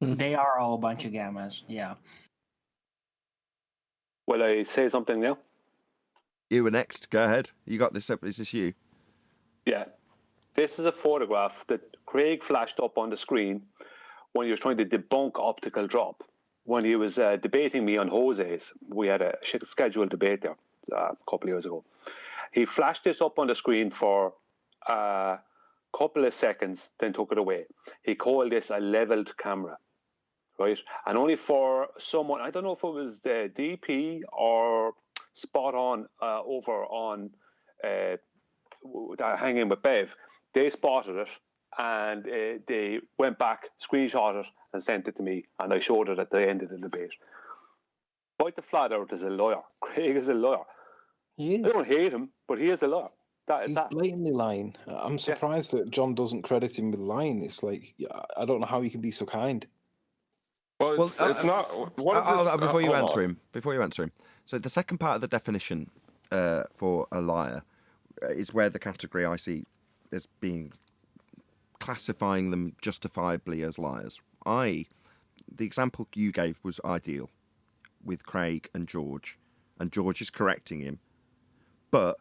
[SPEAKER 2] They are all a bunch of gammas, yeah.
[SPEAKER 3] Will I say something now?
[SPEAKER 1] You were next. Go ahead. You got this. Is this you?
[SPEAKER 3] Yeah. This is a photograph that Craig flashed up on the screen when he was trying to debunk optical drop. When he was debating me on Jose's, we had a scheduled debate there a couple of years ago. He flashed this up on the screen for a couple of seconds, then took it away. He called this a leveled camera, right? And only for someone, I don't know if it was the DP or Spot On over on Hanging with Bev, they spotted it and they went back, screenshot it and sent it to me, and I showed it at the end of the debate. Fight the Flat Earth is a liar. Craig is a liar.
[SPEAKER 9] He is.
[SPEAKER 3] I don't hate him, but he is a liar.
[SPEAKER 9] He's blatantly lying. I'm surprised that John doesn't credit him with lying. It's like, I don't know how you can be so kind.
[SPEAKER 5] Well, it's not.
[SPEAKER 1] Before you answer him. So the second part of the definition for a liar is where the category I see as being classifying them justifiably as liars. The example you gave was ideal with Craig and George is correcting him. But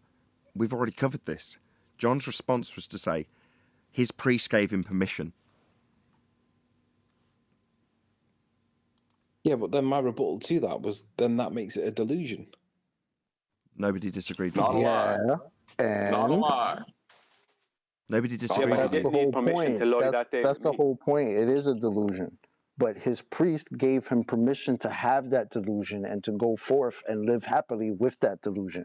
[SPEAKER 1] we've already covered this. John's response was to say his priest gave him permission.
[SPEAKER 9] Yeah, but then my rebuttal to that was then that makes it a delusion.
[SPEAKER 1] Nobody disagreed with
[SPEAKER 5] Not a
[SPEAKER 1] you.
[SPEAKER 5] lie.
[SPEAKER 10] Yeah,
[SPEAKER 5] Not a
[SPEAKER 10] and
[SPEAKER 5] lie.
[SPEAKER 1] Nobody
[SPEAKER 3] Yeah,
[SPEAKER 1] disagreed
[SPEAKER 3] but
[SPEAKER 1] with
[SPEAKER 3] he
[SPEAKER 10] that's
[SPEAKER 1] you.
[SPEAKER 10] the
[SPEAKER 3] didn't need
[SPEAKER 10] whole
[SPEAKER 3] permission
[SPEAKER 10] point.
[SPEAKER 3] to lie that day
[SPEAKER 10] That's
[SPEAKER 3] to
[SPEAKER 10] the
[SPEAKER 3] me.
[SPEAKER 10] whole point. It is a delusion. But his priest gave him permission to have that delusion and to go forth and live happily with that delusion.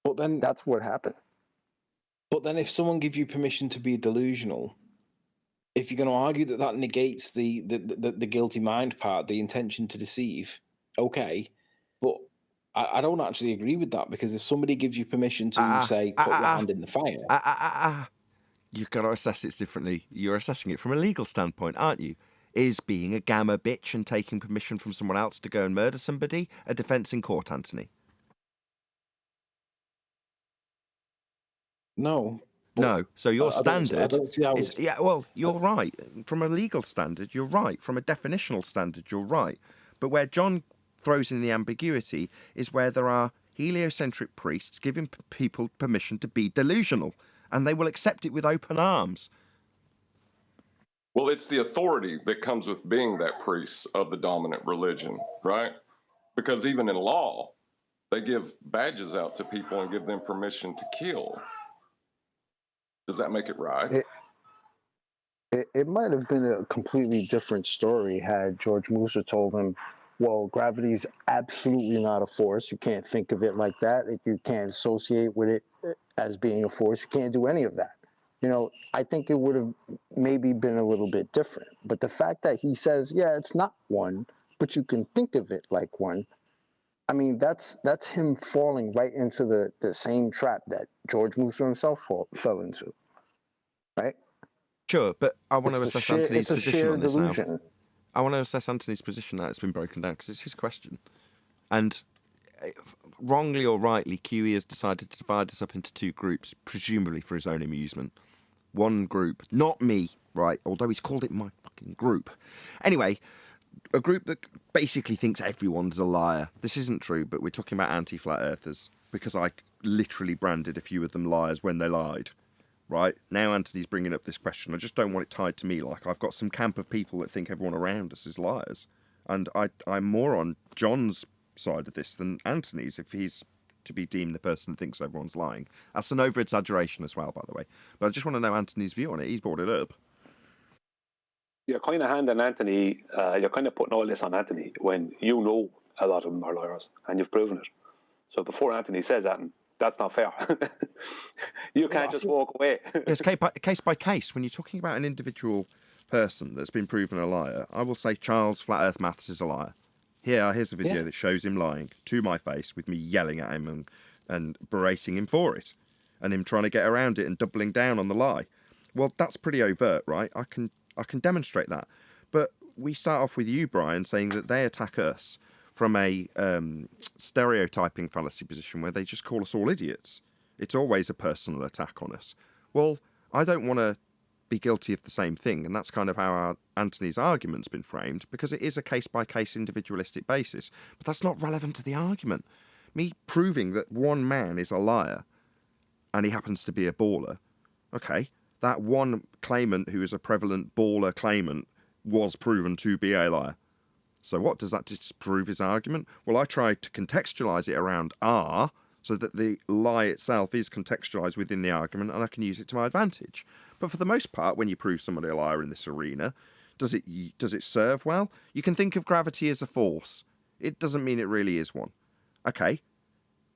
[SPEAKER 9] But then,
[SPEAKER 10] That's what happened.
[SPEAKER 9] if someone gives you permission to be delusional, if you're going to argue that that negates the guilty mind part, the intention to deceive, okay, but I don't actually agree with that, because if somebody gives you permission to say put your hand in the fire,
[SPEAKER 1] You've got to assess it differently. You're assessing it from a legal standpoint, aren't you? Is being a gamma bitch and taking permission from someone else to go and murder somebody a defence in court, Anthony?
[SPEAKER 9] no.
[SPEAKER 1] No. So your
[SPEAKER 9] I don't
[SPEAKER 1] standard
[SPEAKER 9] see how
[SPEAKER 1] is
[SPEAKER 9] it's-
[SPEAKER 1] yeah. Well, you're right. From a legal standard, you're right. From a definitional standard, you're right. But where John throws in the ambiguity is where there are heliocentric priests giving people permission to be delusional, and they will accept it with open arms.
[SPEAKER 5] Well, it's the authority that comes with being that priest of the dominant religion, right? Because even in law, they give badges out to people and give them permission to kill. Does that make it right?
[SPEAKER 10] It might have been a completely different story had George Musa told him, well, gravity is absolutely not a force. You can't think of it like that. You can't associate with it as being a force. You can't do any of that. You know, I think it would have maybe been a little bit different. But the fact that he says, yeah, it's not one, but you can think of it like one, I mean, that's him falling right into the same trap that George Musa himself fell into, right?
[SPEAKER 1] Sure, but I want to
[SPEAKER 10] It's a
[SPEAKER 1] assess
[SPEAKER 10] sheer-
[SPEAKER 1] Anthony's
[SPEAKER 10] it's a
[SPEAKER 1] position
[SPEAKER 10] sheer
[SPEAKER 1] on this now.
[SPEAKER 10] delusion.
[SPEAKER 1] I want to assess Anthony's position now. It's been broken down because it's his question. And wrongly or rightly, QE has decided to divide us up into two groups, presumably for his own amusement. One group, not me, right, although he's called it my fucking group. Anyway, a group that basically thinks everyone's a liar. This isn't true, but we're talking about anti-flat earthers because I literally branded a few of them liars when they lied. Right? Now Anthony's bringing up this question. I just don't want it tied to me. Like, I've got some camp of people that think everyone around us is liars. And I'm more on John's side of this than Anthony's, if he's to be deemed the person that thinks everyone's lying. That's an over-exaggeration as well, by the way. But I just want to know Anthony's view on it. He's brought it up.
[SPEAKER 3] You're kind of handing Anthony, you're kind of putting all this on Anthony when you know a lot of them are liars and you've proven it. So before Anthony says that, that's not fair. You can't just walk away.
[SPEAKER 1] Yes, case by case. When you're talking about an individual person that's been proven a liar, I will say Charles Flat Earth Maths is a liar. Here's a video that shows him lying to my face with me yelling at him and berating him for it and him trying to get around it and doubling down on the lie. Well, that's pretty overt, right? I can demonstrate that. But we start off with you, Brian, saying that they attack us from a stereotyping fallacy position where they just call us all idiots. It's always a personal attack on us. Well, I don't want to be guilty of the same thing, and that's kind of how Anthony's argument's been framed, because it is a case-by-case individualistic basis. But that's not relevant to the argument. Me proving that one man is a liar, and he happens to be a baller, okay, that one claimant who is a prevalent baller claimant was proven to be a liar. So what, does that disprove his argument? Well, I tried to contextualise it around R, so that the lie itself is contextualised within the argument and I can use it to my advantage. But for the most part, when you prove somebody a liar in this arena, does it serve well? You can think of gravity as a force. It doesn't mean it really is one. Okay,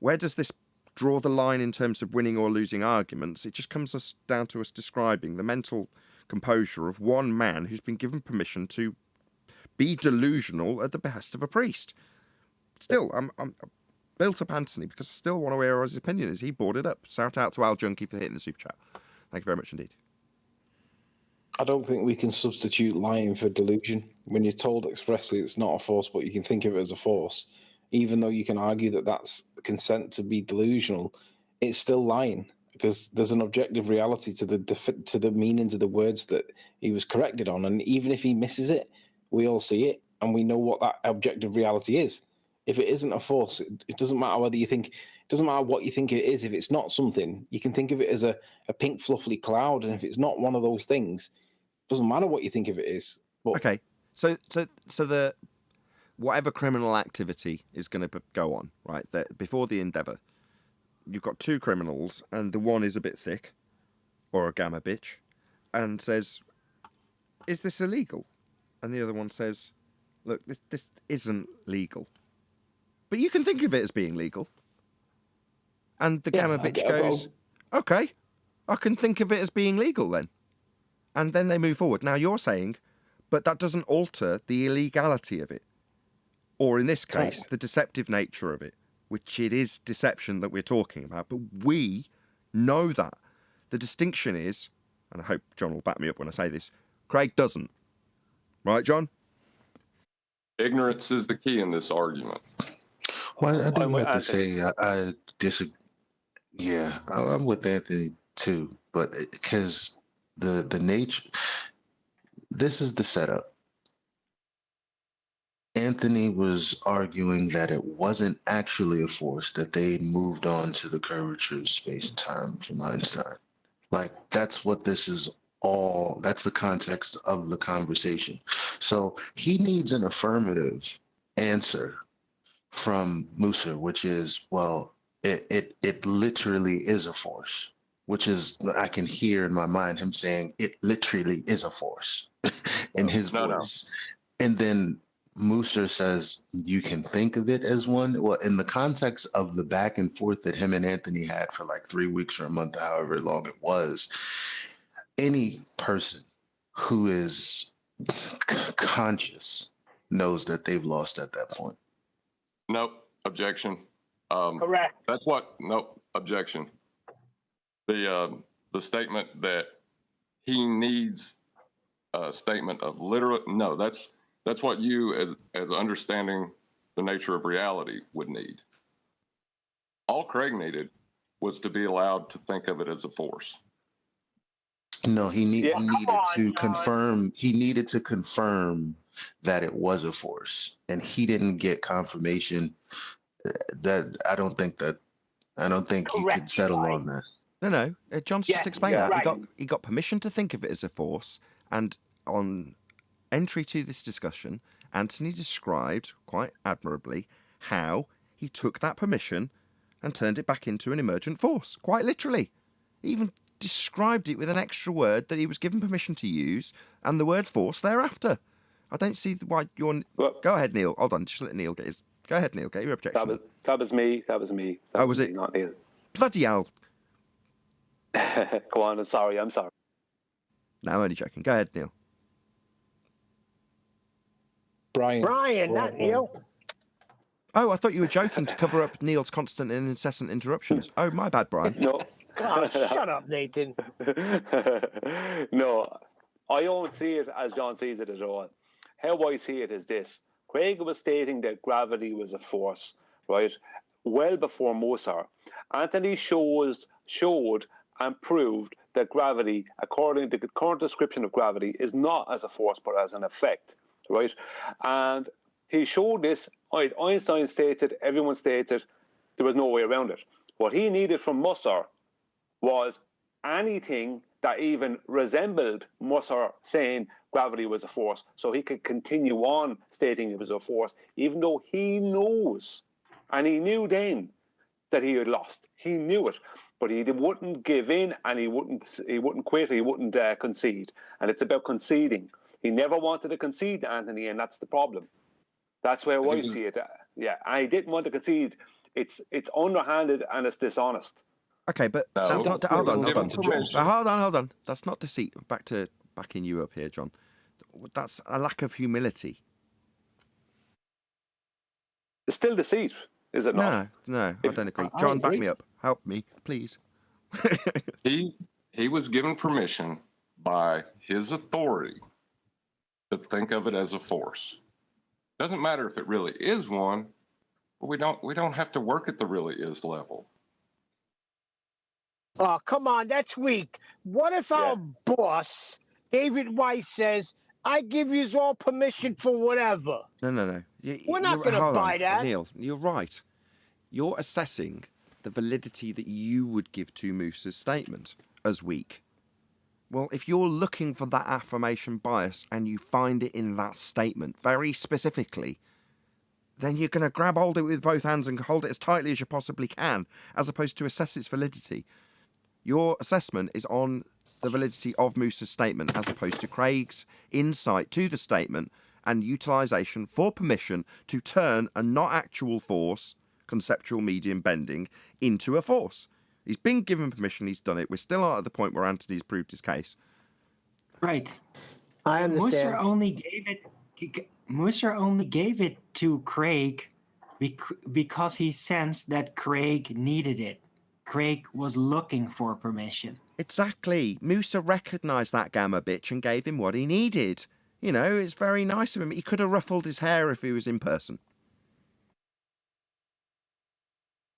[SPEAKER 1] where does this draw the line in terms of winning or losing arguments? It just comes down to us describing the mental composure of one man who's been given permission to be delusional at the behest of a priest. Still, I'm built up Anthony because I still want to hear his opinion as he brought it up. Shout out to Al Junkie for hitting the super chat. Thank you very much indeed.
[SPEAKER 9] I don't think we can substitute lying for delusion. When you're told expressly it's not a force, but you can think of it as a force, even though you can argue that that's consent to be delusional, it's still lying because there's an objective reality to the meanings of the words that he was corrected on. And even if he misses it, we all see it and we know what that objective reality is. If it isn't a force, it doesn't matter whether you think, it doesn't matter what you think it is. If it's not something, you can think of it as a pink fluffy cloud. And if it's not one of those things, it doesn't matter what you think of it is. But
[SPEAKER 1] okay, so whatever criminal activity is going to go on, right? Before the endeavour, you've got two criminals, and the one is a bit thick, or a gamma bitch, and says, "Is this illegal?" And the other one says, "Look, this isn't legal, but you can think of it as being legal." And the gamma bitch goes, "Okay, I can think of it as being legal then." And then they move forward. Now you're saying, but that doesn't alter the illegality of it. Or in this case, the deceptive nature of it, which it is deception that we're talking about. But we know that. The distinction is, and I hope John will back me up when I say this, Craig doesn't. Right, John?
[SPEAKER 5] Ignorance is the key in this argument.
[SPEAKER 7] Well, I do
[SPEAKER 3] I'm with
[SPEAKER 7] have to
[SPEAKER 3] Anthony.
[SPEAKER 7] say I disagree. Yeah, I'm with Anthony too, but because the nature, this is the setup. Anthony was arguing that it wasn't actually a force, that they moved on to the curvature of space and time from Einstein. Like, that's what this is all, that's the context of the conversation. So he needs an affirmative answer from Musa, which is, well, it literally is a force, which is, I can hear in my mind him saying, it literally is a force in his voice. And then Musa says, you can think of it as one. Well, in the context of the back and forth that him and Anthony had for like 3 weeks or a month, however long it was, any person who is conscious knows that they've lost at that point.
[SPEAKER 5] Nope. Objection.
[SPEAKER 6] Correct.
[SPEAKER 5] That's what. Nope. Objection. The statement that he needs a statement of literal. No, that's what you, as understanding the nature of reality, would need. All Craig needed was to be allowed to think of it as a force.
[SPEAKER 7] No, he needed to
[SPEAKER 6] John.
[SPEAKER 7] confirm. He needed to confirm that it was a force, and he didn't get confirmation. That I don't think he could settle on that.
[SPEAKER 1] No. John's just explained that.
[SPEAKER 6] right.
[SPEAKER 1] He got permission to think of it as a force, and on entry to this discussion, Anthony described quite admirably how he took that permission and turned it back into an emergent force, quite literally. He even described it with an extra word that he was given permission to use, and the word force thereafter. I don't see why you're... Go ahead, Neil. Hold on, just let Neil get his... Go ahead, Neil, get your objection.
[SPEAKER 3] That was me.
[SPEAKER 1] Oh, was it?
[SPEAKER 3] Not Neil.
[SPEAKER 1] Bloody hell.
[SPEAKER 3] Go on, I'm sorry.
[SPEAKER 1] No, I'm only joking. Go ahead, Neil.
[SPEAKER 6] Brian, not Neil.
[SPEAKER 1] Oh, I thought you were joking to cover up Neil's constant and incessant interruptions. Oh, my bad, Brian.
[SPEAKER 3] No.
[SPEAKER 6] Oh, shut up, Nathan.
[SPEAKER 3] No, I don't see it as John sees it at all. How I see it is this. Craig was stating that gravity was a force, right, well before Mozart. Anthony showed and proved that gravity, according to the current description of gravity, is not as a force but as an effect, right? And he showed this. Einstein stated, everyone stated, there was no way around it. What he needed from Mozart was anything that even resembled Mozart saying gravity was a force, so he could continue on stating it was a force, even though he knows, and he knew then that he had lost. He knew it, but he wouldn't give in, and he wouldn't quit, he wouldn't concede. And it's about conceding. He never wanted to concede, Anthony, and that's the problem. That's where I see it. Yeah, and he didn't want to concede. It's underhanded and it's dishonest.
[SPEAKER 1] Okay, but
[SPEAKER 5] No,
[SPEAKER 1] that's not... Hold on. That's not deceit. Backing you up here, John. That's a lack of humility.
[SPEAKER 3] It's still deceit, is it not?
[SPEAKER 1] No, I don't agree. John, back me up. Help me, please.
[SPEAKER 5] He was given permission by his authority to think of it as a force. Doesn't matter if it really is one, but we don't have to work at the really is level.
[SPEAKER 6] Oh, come on, that's weak. What if our boss, David Weiss, says, I give you all permission for whatever?
[SPEAKER 1] No.
[SPEAKER 6] We're not going to buy that.
[SPEAKER 1] Neil, you're right. You're assessing the validity that you would give to Moose's statement as weak. Well, if you're looking for that affirmation bias and you find it in that statement very specifically, then you're going to grab hold of it with both hands and hold it as tightly as you possibly can, as opposed to assess its validity. Your assessment is on the validity of Musa's statement, as opposed to Craig's insight to the statement and utilisation for permission to turn a not actual force, conceptual medium bending, into a force. He's been given permission, he's done it. We're still not at the point where Anthony's proved his case.
[SPEAKER 2] Right.
[SPEAKER 11] I understand.
[SPEAKER 2] Musser only gave it to Craig because he sensed that Craig needed it. Craig was looking for permission.
[SPEAKER 1] Exactly. Musa recognised that gamma bitch and gave him what he needed. You know, it's very nice of him. He could have ruffled his hair if he was in person.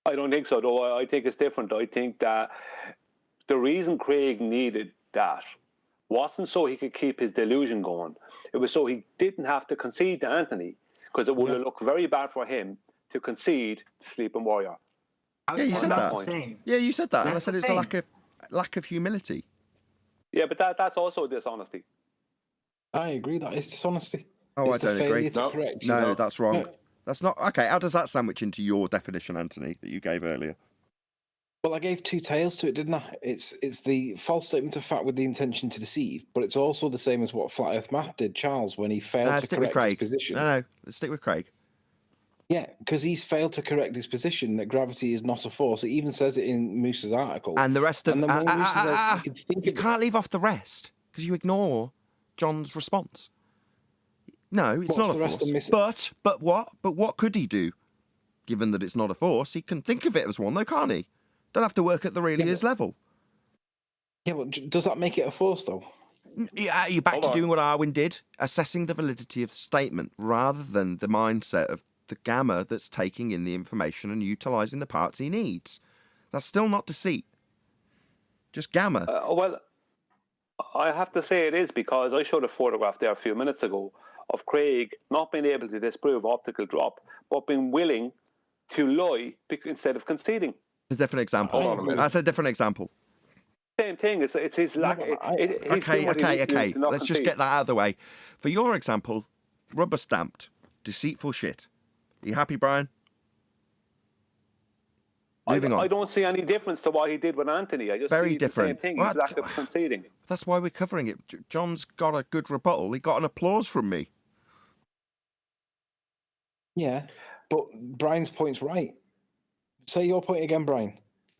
[SPEAKER 3] I don't think so, though. I think it's different. I think that the reason Craig needed that wasn't so he could keep his delusion going. It was so he didn't have to concede to Anthony, because it would have looked very bad for him to concede to Sleeping Warrior.
[SPEAKER 1] Yeah, you said that. Yeah, you said that. And I said it's a lack of humility.
[SPEAKER 3] Yeah, but that's also dishonesty.
[SPEAKER 9] I agree, that is dishonesty.
[SPEAKER 1] Oh,
[SPEAKER 9] It's
[SPEAKER 1] I
[SPEAKER 9] the
[SPEAKER 1] don't agree.
[SPEAKER 9] failure to correct.
[SPEAKER 1] No, that's wrong.
[SPEAKER 9] No.
[SPEAKER 1] That's not... Okay, how does that sandwich into your definition, Anthony, that you gave earlier?
[SPEAKER 9] Well, I gave two tails to it, didn't I? It's the false statement of fact with the intention to deceive, but it's also the same as what Flat Earth Math did, Charles, when he failed to
[SPEAKER 1] stick with
[SPEAKER 9] correct his
[SPEAKER 1] Craig.
[SPEAKER 9] position.
[SPEAKER 1] No, let's stick with Craig.
[SPEAKER 9] Yeah, because he's failed to correct his position that gravity is not a force. It even says it in Musa's article.
[SPEAKER 1] And the rest of...
[SPEAKER 9] And the more Musa says, you can think
[SPEAKER 1] you
[SPEAKER 9] of it.
[SPEAKER 1] can't leave off the rest, because you ignore John's response. No, it's
[SPEAKER 9] What's
[SPEAKER 1] not a
[SPEAKER 9] the rest
[SPEAKER 1] force.
[SPEAKER 9] of Musa?
[SPEAKER 1] But what? But what could he do? Given that it's not a force, he can think of it as one, though, can't he? Don't have to work at the really is level.
[SPEAKER 9] Yeah, but does that make it a force, though?
[SPEAKER 1] You're back to doing what Arwin did, assessing the validity of the statement, rather than the mindset of the gamma that's taking in the information and utilising the parts he needs. That's still not deceit. Just gamma.
[SPEAKER 3] Well, I have to say it is, because I showed a photograph there a few minutes ago of Craig not being able to disprove optical drop, but being willing to lie instead of conceding.
[SPEAKER 1] It's a different example. That's a different example.
[SPEAKER 3] Same thing. It's his lack.
[SPEAKER 1] Okay. Let's just get that out of the way. For your example, rubber stamped, deceitful shit. Are you happy, Brian? Moving on.
[SPEAKER 3] I don't see any difference to what he did with Anthony. I just
[SPEAKER 1] Very
[SPEAKER 3] see
[SPEAKER 1] different.
[SPEAKER 3] the same thing. His lack of conceding.
[SPEAKER 1] That's why we're covering it. John's got a good rebuttal. He got an applause from me.
[SPEAKER 9] Yeah, but Brian's point's right. Say your point again, Brian.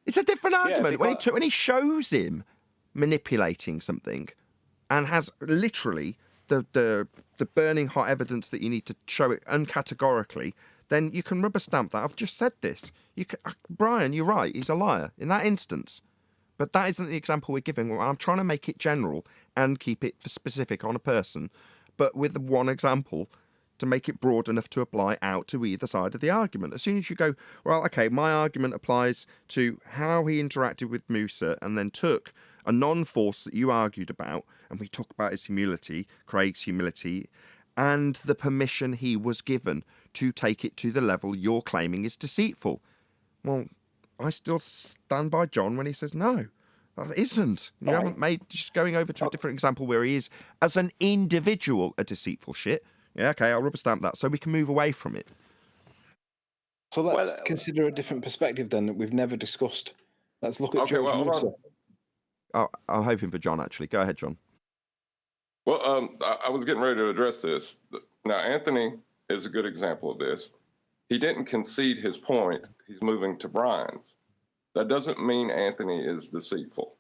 [SPEAKER 1] It's a different argument.
[SPEAKER 3] Because...
[SPEAKER 1] When he shows him manipulating something and has literally the burning hot evidence that you need to show it uncategorically, then you can rubber stamp that. I've just said this. Brian, you're right. He's a liar in that instance. But that isn't the example we're giving. I'm trying to make it general and keep it specific on a person, but with one example to make it broad enough to apply out to either side of the argument. As soon as you go, well, okay, my argument applies to how he interacted with Musa and then took a non-force that you argued about, and we talk about his humility, Craig's humility, and the permission he was given to take it to the level you're claiming is deceitful. Well, I still stand by John when he says no. That isn't. You haven't made, just going over to a different example where he is, as an individual, a deceitful shit. Yeah, okay, I'll rubber stamp that so we can move away from it.
[SPEAKER 9] So let's consider a different perspective then that we've never discussed. Let's look at George Musa.
[SPEAKER 1] Oh, I'm hoping for John, actually. Go ahead, John.
[SPEAKER 5] Well, I was getting ready to address this. Now, Anthony is a good example of this. He didn't concede his point. He's moving to Brian's. That doesn't mean Anthony is deceitful.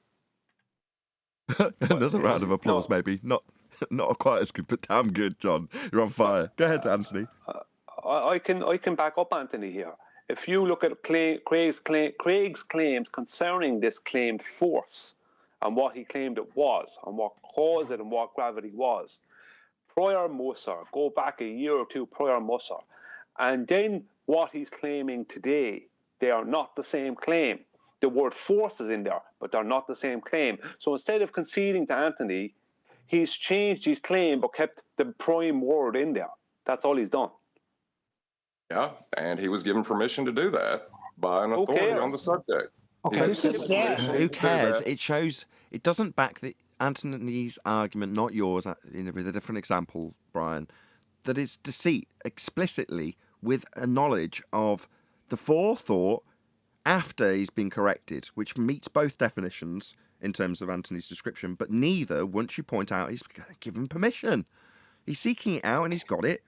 [SPEAKER 1] Another round of applause, maybe. Not quite as good, but damn good, John. You're on fire. Go ahead, Anthony.
[SPEAKER 3] I can back up Anthony here. If you look at Craig's claims concerning this claimed force and what he claimed it was and what caused it and what gravity was, prior Musa, go back a year or two prior Musa, and then what he's claiming today, they are not the same claim. The word force is in there, but they're not the same claim. So instead of conceding to Anthony, he's changed his claim but kept the prime word in there. That's all he's done.
[SPEAKER 5] Yeah, and he was given permission to do that by an authority on the subject.
[SPEAKER 1] Who cares? It shows, it doesn't back Anthony's argument, not yours, with a different example, Brian, that it's deceit explicitly with a knowledge of the forethought after he's been corrected, which meets both definitions in terms of Anthony's description, but neither once you point out he's given permission. He's seeking it out and he's got it.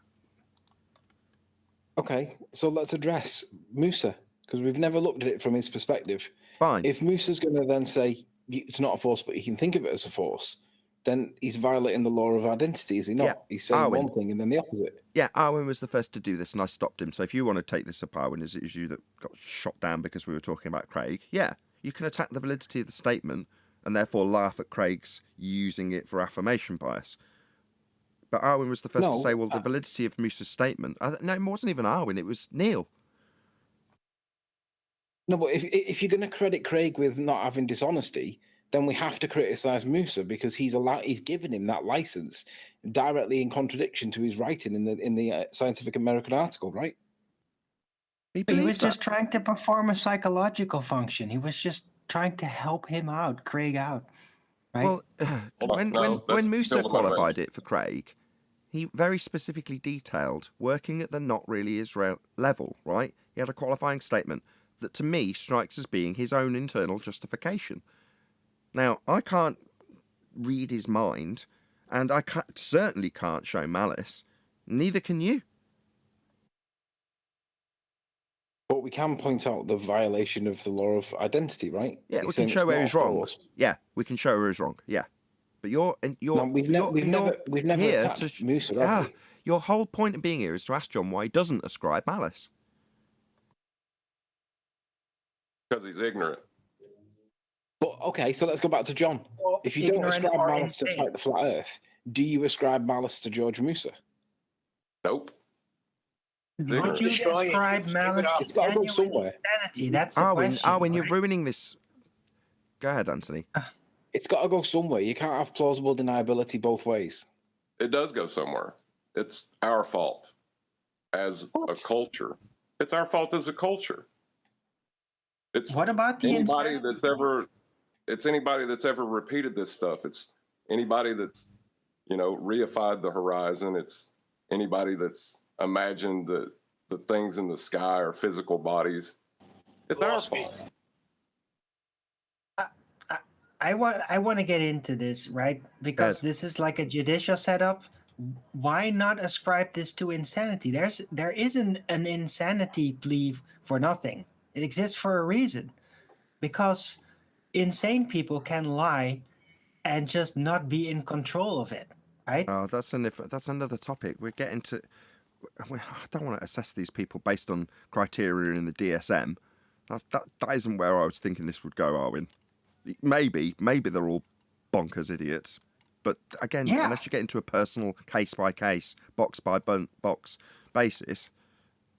[SPEAKER 9] Okay, so let's address Musa, because we've never looked at it from his perspective.
[SPEAKER 1] Fine.
[SPEAKER 9] If Musa's going to then say it's not a force, but he can think of it as a force, then he's violating the law of identity, is he not?
[SPEAKER 1] Yeah.
[SPEAKER 9] He's saying
[SPEAKER 1] Arwen.
[SPEAKER 9] one thing and then the opposite.
[SPEAKER 1] Yeah, Arwen was the first to do this, and I stopped him. So if you want to take this up, Arwen, as it was you that got shot down because we were talking about Craig, yeah, you can attack the validity of the statement and therefore laugh at Craig's using it for affirmation bias. But Arwen was the first to say, well, the validity of Musa's statement... No, it wasn't even Arwen, it was Neil.
[SPEAKER 9] No, but if you're going to credit Craig with not having dishonesty, then we have to criticise Musa because he's given him that license directly in contradiction to his writing in the Scientific American article, right?
[SPEAKER 2] He was just trying to perform a psychological function. He was just trying to help him out, Craig out, right?
[SPEAKER 1] Well, when Musa qualified it for Craig, he very specifically detailed working at the not really Israel level, right? He had a qualifying statement that to me strikes as being his own internal justification. Now, I can't read his mind, and I certainly can't show malice. Neither can you.
[SPEAKER 9] But we can point out the violation of the law of identity, right?
[SPEAKER 1] Yeah, we can show where he's wrong. Yeah, we can show where he's wrong. Yeah, but we've never
[SPEAKER 9] attacked Musa, have we?
[SPEAKER 1] Your whole point of being here is to ask John why he doesn't ascribe malice.
[SPEAKER 5] Because he's ignorant.
[SPEAKER 9] But okay, so let's go back to John. If you don't ascribe malice to Fight the Flat Earth, do you ascribe malice to George Musa?
[SPEAKER 5] Nope.
[SPEAKER 2] Would you ascribe malice to
[SPEAKER 9] It's got to go somewhere.
[SPEAKER 2] insanity? That's the question.
[SPEAKER 1] Arwen, you're ruining this. Go ahead, Anthony.
[SPEAKER 9] It's got to go somewhere. You can't have plausible deniability both ways.
[SPEAKER 5] It does go somewhere. It's our fault as a culture. It's our fault as a culture. It's
[SPEAKER 2] what about the
[SPEAKER 5] anybody that's ever? It's anybody that's ever repeated this stuff. It's anybody that's, reified the horizon. It's anybody that's imagined that the things in the sky are physical bodies. It's our fault.
[SPEAKER 2] I want to get into this, right? Because this is like a judicial setup. Why not ascribe this to insanity? There isn't an insanity plea for nothing. It exists for a reason. Because insane people can lie and just not be in control of it, right?
[SPEAKER 1] Oh, that's another topic. We're getting to... I don't want to assess these people based on criteria in the DSM. That isn't where I was thinking this would go, Arwen. Maybe they're all bonkers idiots. But again, unless you get into a personal case-by-case, box-by-box basis,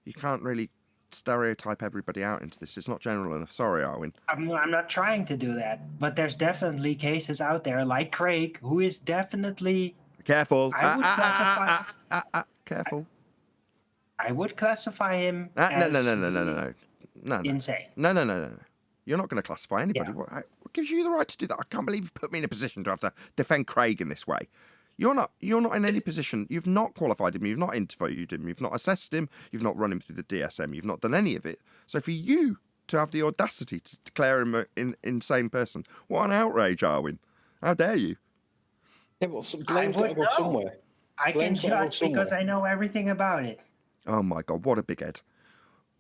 [SPEAKER 1] you can't really stereotype everybody out into this. It's not general enough. Sorry, Arwen.
[SPEAKER 2] I'm not trying to do that. But there's definitely cases out there, like Craig, who is definitely...
[SPEAKER 1] Careful.
[SPEAKER 2] I would classify...
[SPEAKER 1] Careful.
[SPEAKER 2] I would classify him
[SPEAKER 1] as... No.
[SPEAKER 2] Insane.
[SPEAKER 1] No. You're not going to classify anybody. Yeah. What gives you the right to do that? I can't believe you've put me in a position to have to defend Craig in this way. You're not in any position. You've not qualified him. You've not interviewed him. You've not assessed him. You've not run him through the DSM. You've not done any of it. So for you to have the audacity to declare him an insane person, what an outrage, Arwen. How dare you?
[SPEAKER 9] Yeah, well, blame's got to go somewhere.
[SPEAKER 2] I can judge because I know everything about it.
[SPEAKER 1] Oh my God, what a big head.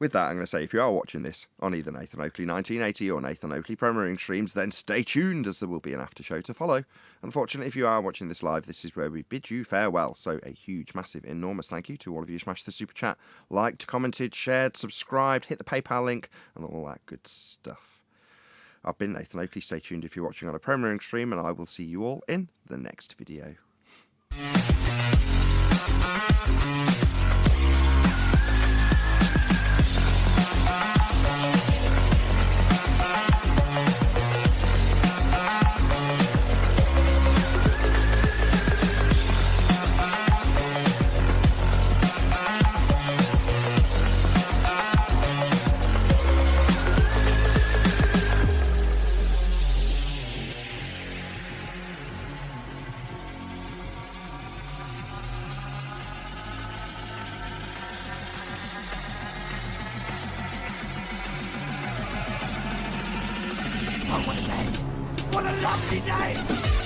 [SPEAKER 1] With that, I'm going to say, if you are watching this on either Nathan Oakley 1980 or Nathan Oakley premiering streams, then stay tuned as there will be an after show to follow. Unfortunately, if you are watching this live, this is where we bid you farewell. So a huge, massive, enormous thank you to all of you who smashed the super chat, liked, commented, shared, subscribed, hit the PayPal link, and all that good stuff. I've been Nathan Oakley. Stay tuned if you're watching on a premiering stream, and I will see you all in the next video.
[SPEAKER 11] fucking name.